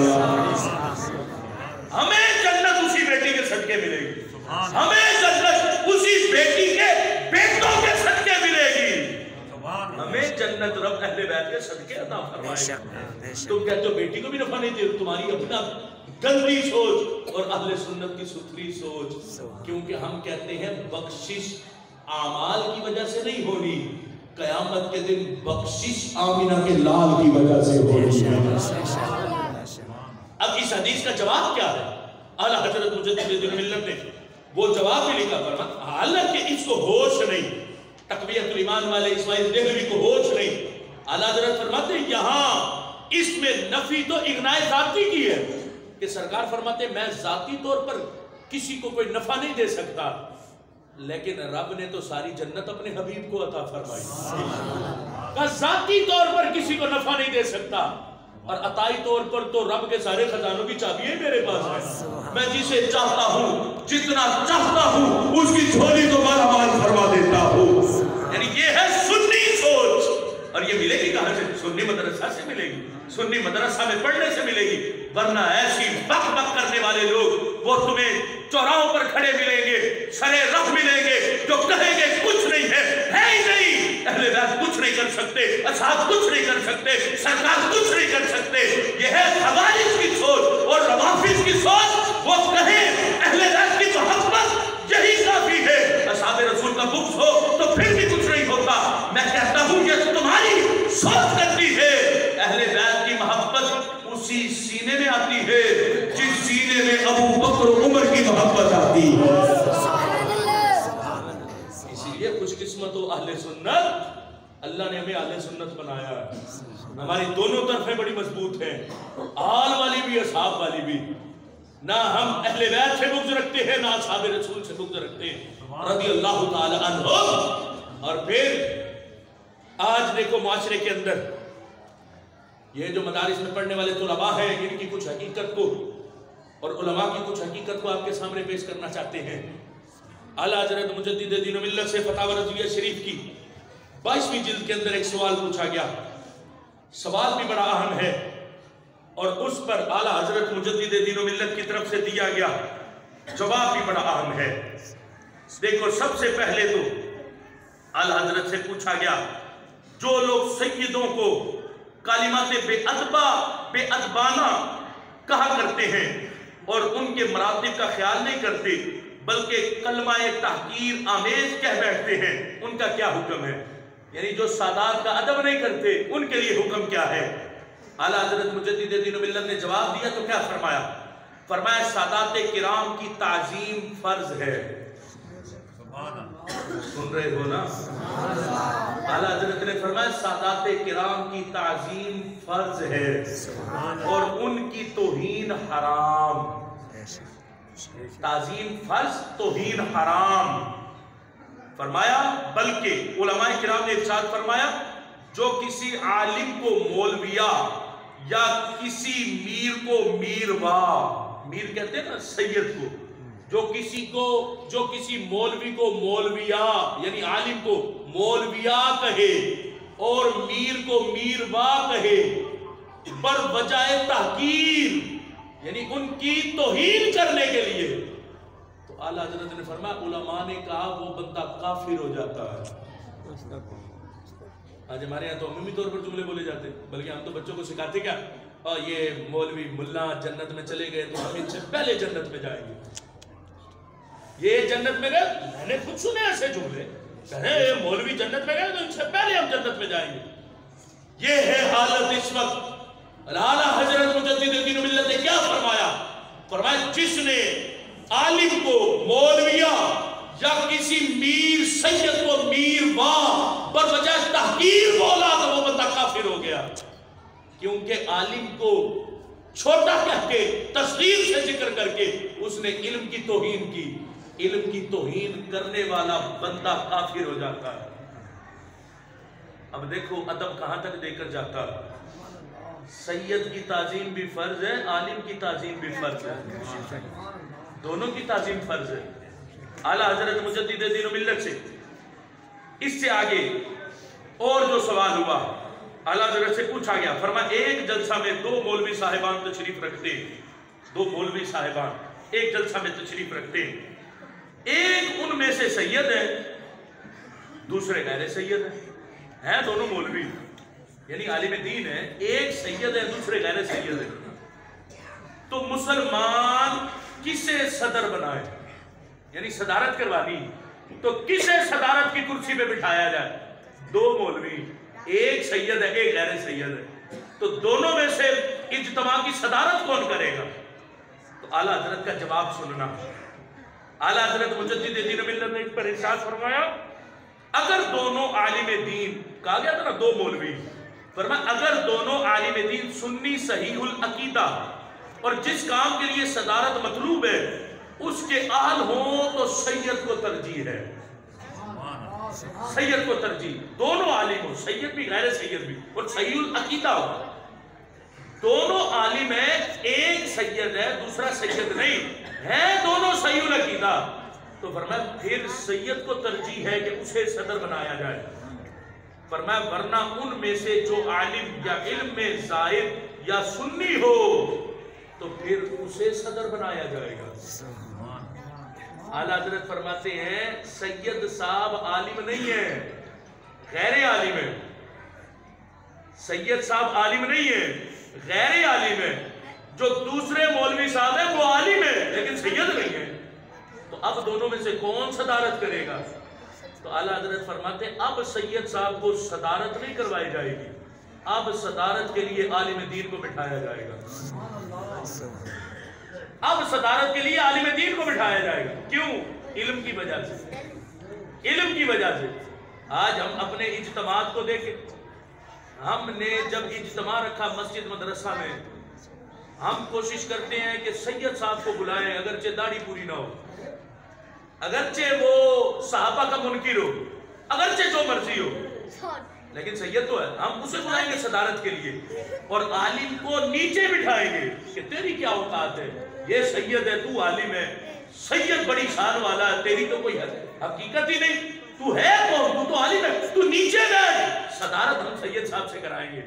ہمیں جنت اسی بیٹی کے صدقے ملے گی، ہمیں جنت اسی بیٹی کے بیٹوں کے صدقے ملے گی. ہمیں جنت رب اہل بیت کے صدقے عطا فرمائے گا. تم کہتے ہو بیٹی کو بھی نفع نہیں دے، تمہاری اپنا گندی سوچ اور اہل سنت کی ستھری سوچ. کیونکہ ہم کہتے ہیں بخشش اعمال کی وجہ سے نہیں ہونی، قیامت کے دن بخشش آمینہ کے لال کی وجہ سے ہونی ہے. اب اس حدیث کا جواب کیا ہے؟ اعلیٰ حضرت مجدد دین و ملت نے وہ جواب بھی لکھا. فرمایا حالانکہ اس کو ہوش نہیں، تقویت الایمان والے اسماعیل دہلوی کو ہوش نہیں. اعلیٰ حضرت فرماتے ہیں یہاں اس میں نفی تو اغناء ذاتی کی ہے کہ سرکار فرماتے ہیں میں ذاتی طور پر کسی کو کوئی نفع نہیں دے سکتا، لیکن رب نے تو ساری جنت اپنے حبیب کو عطا فرمائی. کہ ذاتی طور پر کسی کو نفع نہیں دے سکتا اور عطائی طور پر تو رب کے سارے خزانوں کی چابیاں میرے پاس ہے. میں جسے چاہتا ہوں جتنا چاہتا ہوں اس کی جھولی تو مالا مال فرما دیتا ہوں. یعنی یہ ہے سنی سوچ. اور یہ ملے گی کہاں سے؟ سنی مدرسہ سے ملے گی، سنی مدرسہ میں پڑھنے سے ملے گی. ورنہ ایسی بک بک کرنے والے لوگ وہ تمہیں چوراہوں پر کھڑے ملیں گے، سرے رخ ملیں گے، جو کہیں گے کچھ نہیں ہے ہی نہیں، اہل بیت کچھ نہیں کر سکتے، اصحاب کچھ نہیں کر سکتے، سرکار کچھ نہیں کر سکتے. یہ ہے خوارج کی سوچ اور روافض کی سوچ. وہ کہیں اہل بیت کی محبت یہی کافی ہے، اصحاب رسول کا بغض ہو تو پھر بھی کچھ نہیں ہوتا. میں کہتا ہوں یہ تمہاری سوچ کرتی ہے. اہل بیت کی محبت اسی سینے میں آتی ہے جس سینے میں ابو بکر و عمر کی محبت آتی ہے. اسی لیے خوش قسمت و اہل سنت، اللہ نے ہمیں اہل سنت بنایا ہے. ہماری دونوں طرفیں بڑی مضبوط ہیں، آل والی بھی اصحاب والی بھی. نہ ہم اہل بیت سے بغض رکھتے ہیں، نہ اصحاب رسول سے بغض رکھتے ہیں رضی اللہ تعالی عنہم. اور پھر آج دیکھو معاشرے کے اندر یہ جو مدارس میں پڑھنے والے طلباء ہیں ان کی کچھ حقیقت کو اور علماء کی کچھ حقیقت کو آپ کے سامنے پیش کرنا چاہتے ہیں. اعلیٰ حضرت مجدد دین و ملت سے فتاوی رضویہ شریف کی 22ویں جلد کے اندر ایک سوال پوچھا گیا. سوال بھی بڑا اہم ہے اور اس پر اعلیٰ حضرت مجدد دین و ملت کی طرف سے دیا گیا جواب بھی بڑا اہم ہے. دیکھو سب سے پہلے تو اعلیٰ حضرت سے پوچھا گیا جو لوگ سیدوں کو کلمات بے ادبا بے ادبانہ کہا کرتے ہیں اور ان کے مراتب کا خیال نہیں کرتے بلکہ کلمہ تحقیر آمیز کہہ بیٹھتے ہیں، ان کا کیا حکم ہے؟ یعنی جو سادات کا ادب نہیں کرتے ان کے لیے حکم کیا ہے؟ اعلیٰ حضرت مجدد دین و ملت نے جواب دیا تو کیا فرمایا؟ فرمایا سادات کرام کی تعظیم فرض ہے. سن رہے ہو نا؟ اعلیٰ حضرت نے فرمایا سادات کرام کی تعظیم فرض ہے اور ان کی توہین حرام. تعظیم فرض، توہین حرام. فرمایا بلکہ علماء کرام نے ارشاد فرمایا جو کسی عالم کو مولویہ یا کسی میر کو میروا، میر کہتے ہیں نا سید کو، جو کسی مولوی کو مولویہ یعنی عالم کو مولویہ کہے اور میر کو میروا کہے پر وجہ تحقیر یعنی ان کی توہین کرنے کے لیے، تو اعلیٰ حضرت نے فرمایا علماء نے کہا وہ بندہ کافر ہو جاتا ہے. آج ہمارے یہاں تو عمومی طور پر جملے بولے جاتے ہیں، بلکہ ہم تو بچوں کو سکھاتے کیا، یہ مولوی ملا جنت میں چلے گئے تو ہم ان سے پہلے جنت میں جائیں گے. یہ جنت میں گئے، میں نے خود سنے ایسے جملے، کہیں مولوی جنت میں گئے تو ان سے پہلے ہم جنت میں جائیں گے. یہ ہے حالت اس وقت. اعلیٰ حضرت مجدد دین و ملت نے کیا فرمایا؟ فرمایا جس نے عالم کو مولویہ یا کسی میر سید کو میروا پر وجہ تحقیر بولا تو وہ بندہ کافر ہو گیا. کیونکہ عالم کو چھوٹا کہہ کے تصغیر سے ذکر کر کے اس نے علم کی توہین کی. علم کی توہین کرنے والا بندہ کافر ہو جاتا ہے. اب دیکھو ادب کہاں تک دے کر جاتا ہے. سید کی تعظیم بھی فرض ہے، عالم کی تعظیم بھی فرض ہے، دونوں کی تعظیم فرض ہے. اعلیٰ حضرت مجدد دین و ملت سے اس سے آگے اور جو سوال ہوا اعلیٰ حضرت سے پوچھا گیا، فرمایا ایک جلسہ میں دو مولوی صاحبان تشریف رکھتے، دو مولوی صاحبان ایک جلسہ میں تشریف رکھتے، ایک ان میں سے سید ہے دوسرے غیر سید ہیں دونوں مولوی یعنی عالم دین ہے، ایک سید ہے دوسرے غیر سید ہے. تو مسلمان کسے صدر بنائے یعنی صدارت کروانی تو کسے صدارت کی کرسی پہ بٹھایا جائے؟ دو مولوی، ایک سید ہے ایک غیر سید ہے، تو دونوں میں سے اجتماع کی صدارت کون کرے گا؟ تو اعلیٰ حضرت کا جواب سننا. اعلیٰ حضرت مجدد دین و ملت نے اس پر ارشاد فرمایا اگر دونوں عالم دین، کہا گیا تھا نا دو مولوی، فرمایا اگر دونوں عالم دین سنی صحیح العقیدہ اور جس کام کے لیے صدارت مطلوب ہے اس کے اہل ہوں تو سید کو ترجیح ہے. سید کو ترجیح، دونوں عالم ہو، سید بھی غیر سید بھی، اور صحیح العقیدہ ہو. دونوں عالم ہیں، ایک سید ہے دوسرا سید نہیں ہے، دونوں صحیح العقیدہ، تو فرمایا پھر سید کو ترجیح ہے کہ اسے صدر بنایا جائے. فرمایا ورنہ ان میں سے جو عالم یا علم میں زاہد یا سنی ہو تو پھر اسے صدر بنایا جائے گا. اعلیٰ حضرت فرماتے ہیں سید صاحب عالم نہیں ہے، غیر عالم ہے. سید صاحب عالم نہیں ہے، غیر عالم ہے. جو دوسرے مولوی صاحب ہیں وہ عالم ہے لیکن سید نہیں ہے. تو اب دونوں میں سے کون صدارت کرے گا؟ تو اعلیٰ حضرت فرماتے ہیں اب سید صاحب کو صدارت نہیں کروائی جائے گی، اب صدارت کے لیے عالم دین کو بٹھایا جائے گا. اب صدارت کے لیے عالم دین کو بٹھایا جائے گا. کیوں؟ علم کی وجہ سے. علم کی وجہ سے آج ہم اپنے اجتماعات کو دیکھیں. ہم نے جب اجتماع رکھا مسجد مدرسہ میں، ہم کوشش کرتے ہیں کہ سید صاحب کو بلائیں اگرچہ داڑھی پوری نہ ہو، اگرچہ وہ صحابہ کا منکر ہو، اگرچہ جو مرضی ہو، لیکن سید تو ہے. ہم اسے بلائیں گے صدارت کے لیے اور عالم کو نیچے بٹھائیں گے کہ تیری کیا اوقات ہے، یہ سید ہے تو عالم ہے، سید بڑی شان والا ہے، تیری تو کوئی حقیقت ہی نہیں، تو ہے کون؟ تو عالم ہے، تو نیچے بیٹھ، صدارت ہم سید صاحب سے کرائیں گے.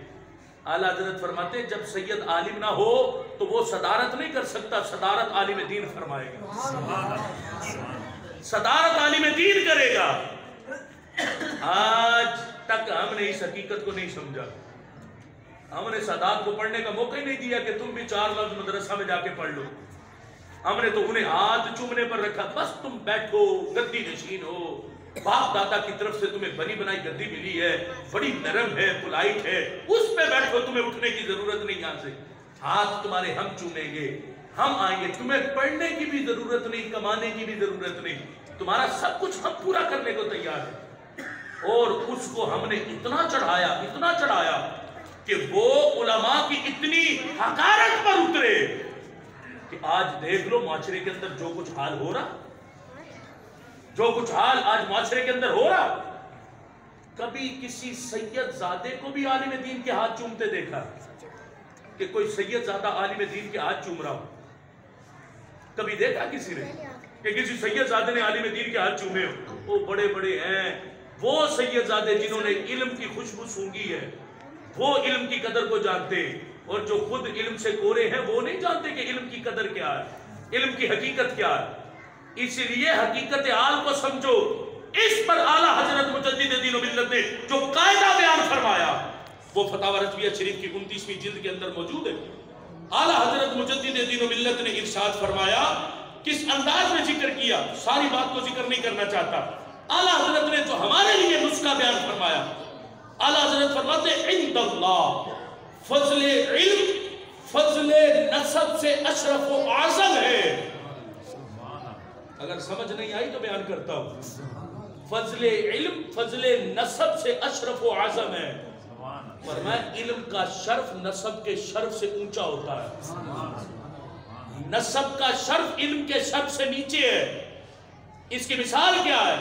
اعلیٰ حضرت فرماتے ہیں جب سید عالم نہ ہو تو وہ صدارت نہیں کر سکتا، صدارت عالم دین فرمائے گا، صدارت عالم دین کرے گا. آج تک ہم نے اس حقیقت کو نہیں سمجھا. ہم نے سادات کو پڑھنے کا موقع ہی نہیں دیا کہ تم بھی 4 لفظ مدرسہ میں جا کے پڑھ لو. ہم نے تو انہیں ہاتھ چومنے پر رکھا، بس تم بیٹھو، گدی نشین ہو، باپ دادا کی طرف سے تمہیں بنی بنائی گدی ملی ہے، بڑی نرم ہے، پولائٹ ہے، اس پہ بیٹھو، تمہیں اٹھنے کی ضرورت نہیں یہاں سے، ہاتھ تمہارے ہم چومیں گے، ہم آئیں گے، تمہیں پڑھنے کی بھی ضرورت نہیں، کمانے کی بھی ضرورت نہیں، تمہارا سب کچھ ہم پورا کرنے کو تیار ہے۔ اور اس کو ہم نے اتنا چڑھایا کہ وہ علماء کی اتنی حقارت پر اترے کہ آج دیکھ لو معاشرے کے اندر جو کچھ حال آج معاشرے کے اندر ہو رہا، کبھی کسی سید زادے کو بھی عالم دین کے ہاتھ چومتے دیکھا کہ کوئی سید زادہ عالم دین کے ہاتھ چوم رہا ہو؟ کبھی دیکھا کسی نے کہ کسی سید زادے نے عالم دین کے ہاتھ چومے ہو؟ وہ بڑے بڑے ہیں وہ سید زادے جنہوں نے علم کی خوشبو سونگھی ہے، وہ علم کی قدر کو جانتے، اور جو خود علم سے کورے ہیں وہ نہیں جانتے کہ علم کی قدر کیا ہے، علم کی حقیقت کیا ہے۔ اسی لیے حقیقت حال کو سمجھو۔ اس پر اعلیٰ حضرت مجدد دین و ملت نے جو قاعدہ بیان فرمایا وہ فتاوی رضویہ شریف کی 29ویں جلد کے اندر موجود ہے۔ اعلیٰ حضرت مجدد دین و ملت نے ارشاد فرمایا، کس انداز میں ذکر کیا، ساری بات کو ذکر نہیں کرنا چاہتا، اعلیٰ حضرت نے جو ہمارے لیے نسخہ بیان فرمایا، اعلیٰ حضرت فرماتے ہیں عند اللہ فضل علم فضل نسب سے اشرف و اعظم ہے۔ اگر سمجھ نہیں آئی تو بیان کرتا ہوں، فضل علم فضل نسب سے اشرف و اعظم ہے۔ فرمایا علم کا شرف نسب کے شرف سے اونچا ہوتا ہے، نسب کا شرف علم کے شرف سے نیچے ہے۔ اس کی مثال کیا ہے؟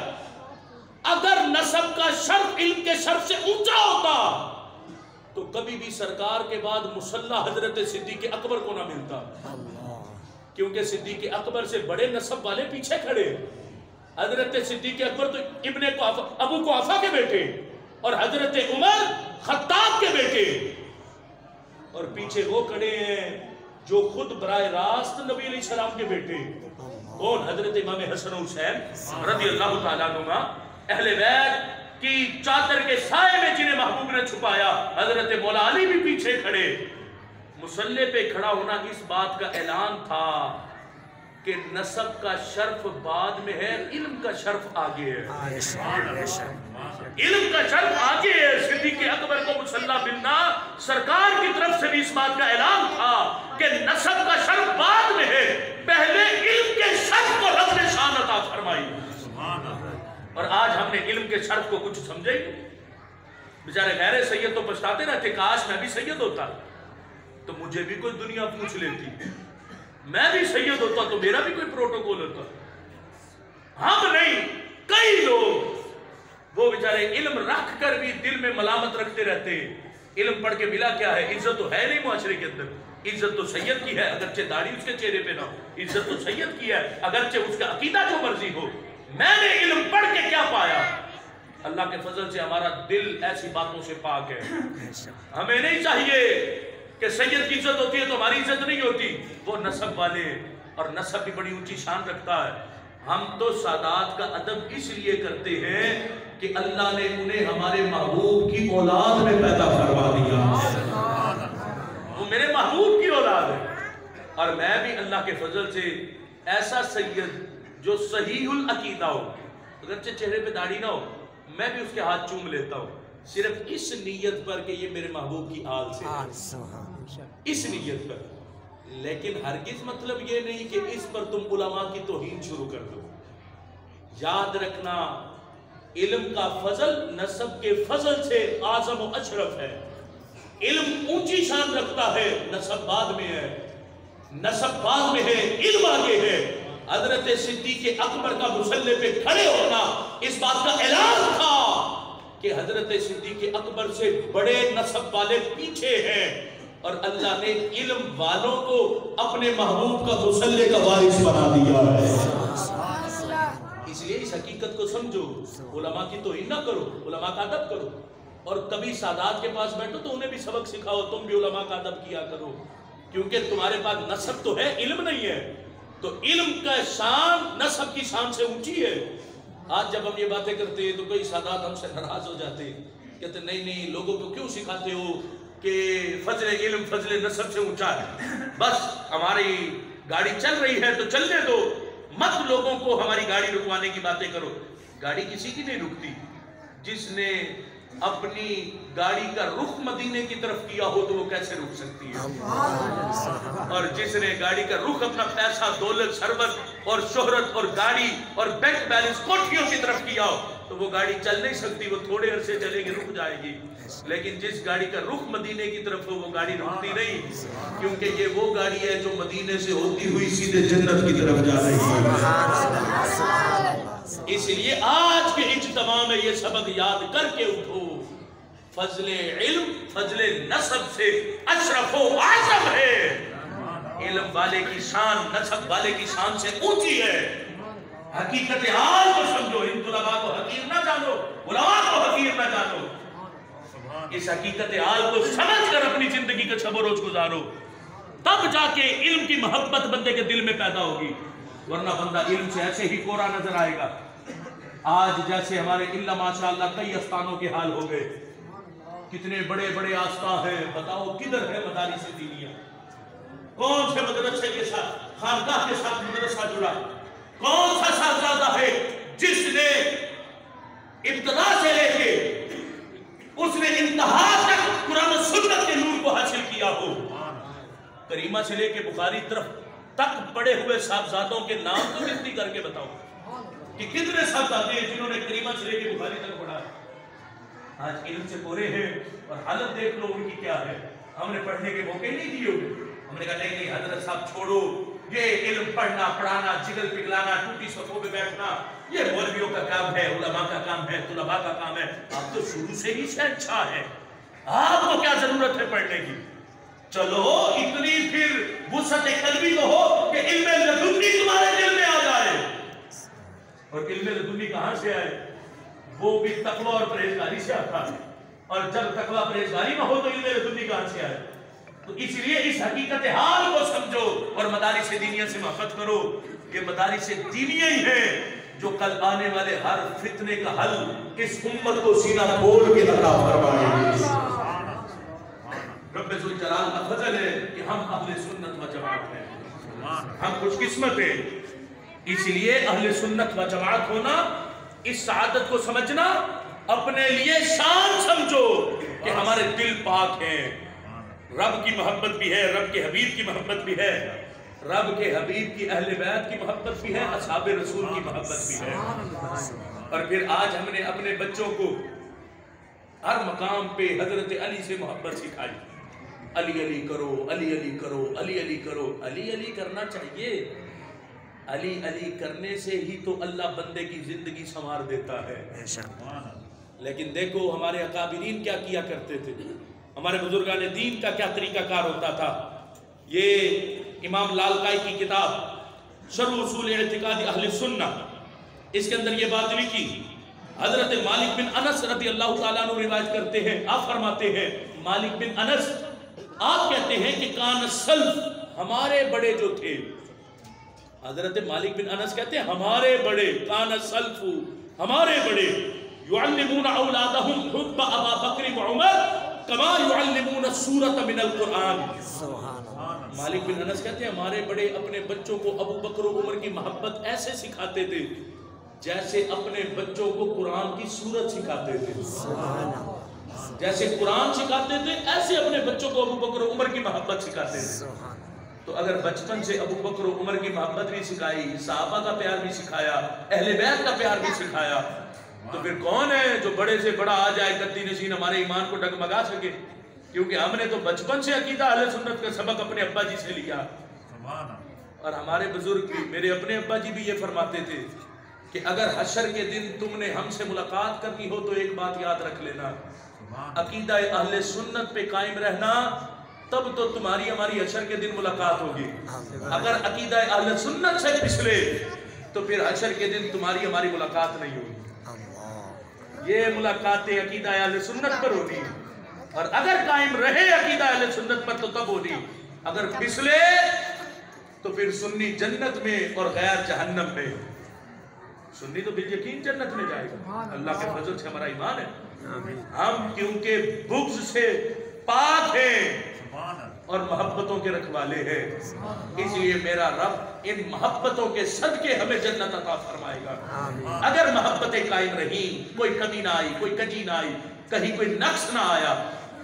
اگر نسب کا شرف علم کے شرف سے اونچا ہوتا تو کبھی بھی سرکار کے بعد مصلی حضرت صدیق اکبر کو نہ ملتا، کیونکہ صدیق اکبر سے بڑے نسب والے پیچھے کھڑے۔ حضرت صدیق اکبر تو ابن ابو قحافہ کے بیٹے، اور حضرت عمر خطاب کے بیٹے، اور پیچھے وہ کھڑے ہیں جو خود براہ راست نبی علیہ السلام کے بیٹے، کون؟ حضرت امام حسن حسین رضی اللہ تعالیٰ عنہما، اہل بیت کی چادر کے سائے میں جنہیں محبوب نے چھپایا۔ حضرت مولا علی بھی پیچھے کھڑے۔ مصلی پہ کھڑا ہونا اس بات کا اعلان تھا کہ نسب کا شرف بعد میں ہے، علم کا شرف آگے ہے، علم کا شرف آگے ہے۔ صدیق اکبر کو مصلی ملنا سرکار کی طرف سے بھی اس بات کا اعلان تھا کہ نسب کا شرف بعد میں ہے، پہلے علم کے شرف کو رب نے شان عطا فرمائی۔ اور آج ہم نے علم کے شرف کو کچھ سمجھے، بیچارے غیر سید تو پچھتاتے رہتے، کاش میں بھی سید ہوتا تو مجھے بھی کوئی دنیا پوچھ لیتی، میں بھی سید ہوتا تو میرا بھی کوئی پروٹوکول ہوتا۔ ہم نہیں، کئی لوگ وہ بیچارے علم رکھ کر بھی دل میں ملامت رکھتے رہتے، علم پڑھ کے ملا کیا ہے؟ عزت تو ہے نہیں معاشرے کے اندر، عزت تو سید کی ہے اگرچہ داڑھی اس کے چہرے پہ نہ ہو، عزت تو سید کی ہے اگرچہ اس کا عقیدہ جو مرضی ہو۔ میں نے علم پڑھ کے کیا پایا؟ اللہ کے فضل سے ہمارا دل ایسی باتوں سے پاک ہے۔ ہمیں نہیں چاہیے کہ سید کی عزت ہوتی ہے تو ہماری عزت نہیں ہوتی، وہ نسب والے، اور نسب بھی بڑی اونچی شان رکھتا ہے۔ ہم تو سادات کا ادب اس لیے کرتے ہیں کہ اللہ نے انہیں ہمارے محبوب کی اولاد میں پیدا فرما دیا، وہ میرے محبوب کی اولاد ہے۔ اور میں بھی اللہ کے فضل سے ایسا سید جو صحیح العقیدہ ہو، اگرچہ چہرے پہ داڑھی نہ ہو، میں بھی اس کے ہاتھ چوم لیتا ہوں، صرف اس نیت پر کہ یہ میرے محبوب کی آل سے ہے، اس نیت پر۔ لیکن ہرگز مطلب یہ نہیں کہ اس پر تم علماء کی توہین شروع کر دو۔ یاد رکھنا، علم کا فضل نسب کے فضل سے اعظم و اشرف ہے۔ علم اونچی شان رکھتا ہے، نسب بعد میں ہے، نسب بعد میں ہے، علم آگے ہے۔ حضرت صدیق اکبر کا مصلی پہ کھڑے ہونا اس بات کا اعلان تھا کہ حضرت صدیق اکبر سے بڑے نسب والے پیچھے ہیں، اور اللہ نے علم والوں کو اپنے محبوب کا مصلی کا وارث بنا دیا ہے۔ اس لیے اس حقیقت کو سمجھو، علماء کی توہین نہ کرو، علماء کا ادب کرو، اور کبھی سادات کے پاس بیٹھو تو انہیں بھی سبق سکھاؤ، تم بھی علماء کا ادب کیا کرو، کیونکہ تمہارے پاس نسب تو ہے، علم نہیں ہے، تو علم کا شان نسب کی شان سے اونچی ہے۔ آج جب ہم یہ باتیں کرتے ہیں تو کوئی سادات ہم سے ناراض ہو جاتے ہیں، کہتے ہیں نہیں لوگوں کو کیوں سکھاتے ہو کہ فضل علم فضل نسب سے اونچا ہے، بس ہماری گاڑی چل رہی ہے تو چلنے دو، مت لوگوں کو ہماری گاڑی رکوانے کی باتیں کرو۔ گاڑی کسی کی نہیں رکتی. جس نے اپنی گاڑی کا رخ مدینے کی طرف کیا ہو تو وہ کیسے رک سکتی ہے؟ اور جس نے گاڑی کا رخ اپنا پیسہ، دولت، ثروت اور شہرت اور گاڑی اور بینک بیلنس، کوٹھیوں کی طرف کیا ہو تو وہ گاڑی چل نہیں سکتی، وہ تھوڑے عرصے چلے گی، رک جائے گی. لیکن جس گاڑی کا رخ مدینے کی طرف ہو وہ گاڑی رکتی نہیں، کیونکہ یہ وہ گاڑی ہے جو مدینے سے ہوتی ہوئی سیدھے جنت کی طرف جا رہی ہے. اس لیے آج کے اجتماع میں یہ سبق یاد کر کے اٹھو، فضل علم فضل نسب سے اشرف و اعظم ہے. علم والے کی شان نسب والے کی شان سے اونچی ہے. حقیقت حال کو سمجھو، ان طلباء کو حقیر نہ جانو، علماء کو حقیر نہ جانو. اس حقیقت حال کو سمجھ کر اپنی زندگی کا شب و روز گزارو، تب جا کے علم کی محبت بندے کے دل میں پیدا ہوگی. ورنہ بندہ علم سے ایسے ہی کورا نظر آئے گا. آج جیسے ہمارے اللہ ماشاءاللہ کئی آستانوں کے حال ہو گئے، کتنے بڑے بڑے آستان ہیں. بتاؤ کدھر ہے مدارس دینیہ؟ کون سے مدرسے کے ساتھ، خانقاہ کے ساتھ مدرسہ جڑا؟ کون سا صاحبزادہ ہے جس نے ابتدا سے لے کے اس نے انتہا تک قرآن و سنت کے نور کو حاصل کیا ہو؟ کریمہ سے لے کے بخاری طرف تک پڑے ہوئے صاحبزادوں کے نام تو گنتی کر کے بتاؤ کہ کتنے صاحبزادے ہیں جنہوں نے کریمہ سے لے کے بخاری تک پڑھا ہے. آج علم سے پورے ہیں اور حالت دیکھ لو ان کی کیا ہے. ہم نے پڑھنے کے موقع نہیں دیے ہوئے. ہم نے کہا نہیں حضرت صاحب چھوڑو، یہ علم پڑھنا پڑھانا جگل پگلانا ٹوٹی صفوں پہ بیٹھنا یہ مولویوں کا کام ہے، علماء کا کام ہے، طلباء کا کام ہے. آپ تو شروع سے ہی سے اچھا ہے، آپ کو کیا ضرورت ہے پڑھنے کی؟ چلو اتنی پھر وسعت قلبی تو ہو کہ علم لدنی تمہارے دل میں آ جائے. اور علم لدنی کہاں سے آئے؟ وہ بھی تقوی اور پرہیزگاری سے آتا ہے. اور جب تقوی پرہیزگاری میں ہو تو علم لدنی کہاں سے آئے؟ تو اس لیے اس حقیقت حال کو سمجھو اور مدارس دینیہ سے محبت کرو. یہ مدارس دینیہ ہی ہیں جو کل آنے والے ہر فتنے کا حل اس امت کو سینہ کھول کے عطا فرمائے گی. رب ذوالجلال کا فضل ہے کہ ہم اہل سنت و جماعت ہیں، ہم خوش قسمت ہیں. اس لیے اہل سنت و جماعت ہونا، اس سعادت کو سمجھنا، اپنے لیے شان سمجھو کہ ہمارے دل پاک ہیں. رب کی محبت بھی ہے، رب کے حبیب کی محبت بھی ہے، رب کے حبیب کی اہل بیت کی محبت بھی ہے، اصحاب رسول کی محبت بھی ہے. اور پھر آج ہم نے اپنے بچوں کو ہر مقام پہ حضرت علی سے محبت سکھائی. علی علی کرو، علی علی کرو، علی علی کرو. علی علی کرنا چاہیے. علی علی کرنے سے ہی تو اللہ بندے کی زندگی سنوار دیتا ہے. لیکن دیکھو ہمارے اکابرین کیا کیا کرتے تھے، ہمارے بزرگان دین کا کیا طریقہ کار ہوتا تھا. یہ امام لالکائی کی کتاب شرح اصول اعتقاد اہل سنہ، اس کے اندر یہ بات لکھی. حضرت مالک بن انس رضی اللہ تعالیٰ عنہ روایت کرتے ہیں، آپ فرماتے ہیں مالک بن انس آپ کہتے ہیں کہ کان السلف، ہمارے بڑے جو تھے، حضرت مالک بن انس کہتے ہیں ہمارے بڑے، کان السلف ہمارے بڑے، یعلمون اولادہم حب ابا بکر و عمر کما یعلمون السورۃ من القرآن. مالک بن انس کہتے ہیں ہمارے بڑے اپنے بچوں کو ابو بکر و عمر کی محبت ایسے سکھاتے تھے جیسے اپنے بچوں کو قرآن کی سورت سکھاتے تھے. جیسے قرآن سکھاتے تھے ایسے اپنے بچوں کو ابو بکر و عمر کی محبت سکھاتے تھے. تو اگر بچپن سے ابو بکر و عمر کی محبت بھی سکھائی، صحابہ کا پیار بھی سکھایا، اہل بیت کا پیار بھی سکھایا، تو پھر کون ہے جو بڑے سے بڑا آ جائے گدی نشین ہمارے ایمان کو ڈگمگا سکے؟ کیونکہ ہم نے تو بچپن سے عقیدہ اہل سنت کا سبق اپنے ابا جی سے لیا. اور ہمارے بزرگ بھی، میرے اپنے ابا جی بھی یہ فرماتے تھے کہ اگر حشر کے دن تم نے ہم سے ملاقات کرنی ہو تو ایک بات یاد رکھ لینا، عقیدہ اہل سنت پہ قائم رہنا، تب تو تمہاری ہماری حشر کے دن ملاقات ہوگی. اگر عقیدہ اہل سنت سے پھسلے تو پھر حشر کے دن تمہاری ہماری ملاقات نہیں ہوگی. یہ ملاقاتیں عقیدہ اہل سنت پر ہونی، اور اگر قائم رہے عقیدہ اہل سنت پر تو تب ہونی. اگر پھسلے تو پھر سنی جنت میں اور غیر جہنم میں. سنی تو بالیقین جنت میں جائے گا، اللہ کے فضل سے ہمارا ایمان ہے. ہم کیونکہ بغض سے پاک ہیں اور محبتوں کے رکھوالے ہیں، اس لیے میرا رب ان محبتوں کے صدقے ہمیں جنت عطا فرمائے گا۔ اگر محبتیں قائم رہیں، کوئی کمی نہ آئی، کوئی کجی نہ آئی، کہیں کوئی نقص نہ آیا،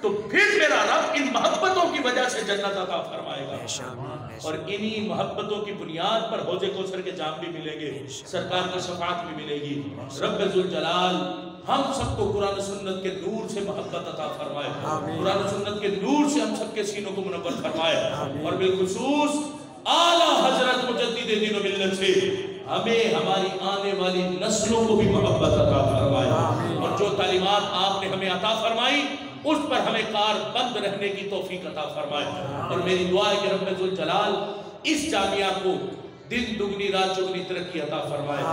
تو پھر میرا رب ان محبتوں کی وجہ سے جنت عطا فرمائے گا، اور انہی محبتوں کی بنیاد پر حوض کوثر کے جام بھی ملیں گے، سرکار کی شفاعت بھی ملے گی۔ رب ذوالجلال ہم سب کو قرآن و سنت کے نور سے محبت عطا فرمائے، قرآن و سنت کے نور سے ہم سب کے سینوں کو منور فرمائے، اور بالخصوص اعلیٰ حضرت مجدد دین و ملت سے ہمیں ہماری آنے والی نسلوں کو بھی محبت عطا فرمائے، اور جو تعلیمات آپ نے ہمیں عطا فرمائی اس پر ہمیں کار بند رہنے کی توفیق عطا فرمائے۔ اور میری دعا ہے کہ رب ذوالجلال اس جامعہ کو دن دگنی رات چگنی ترقی عطا فرمائے،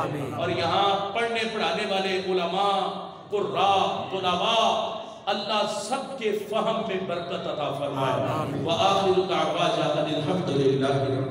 اور یہاں پڑھنے پڑھانے والے علماء، قراء، طلباء، اللہ سب کے فہم میں برکت عطا فرمائے۔ وآخر دعوانا الحمدللہ۔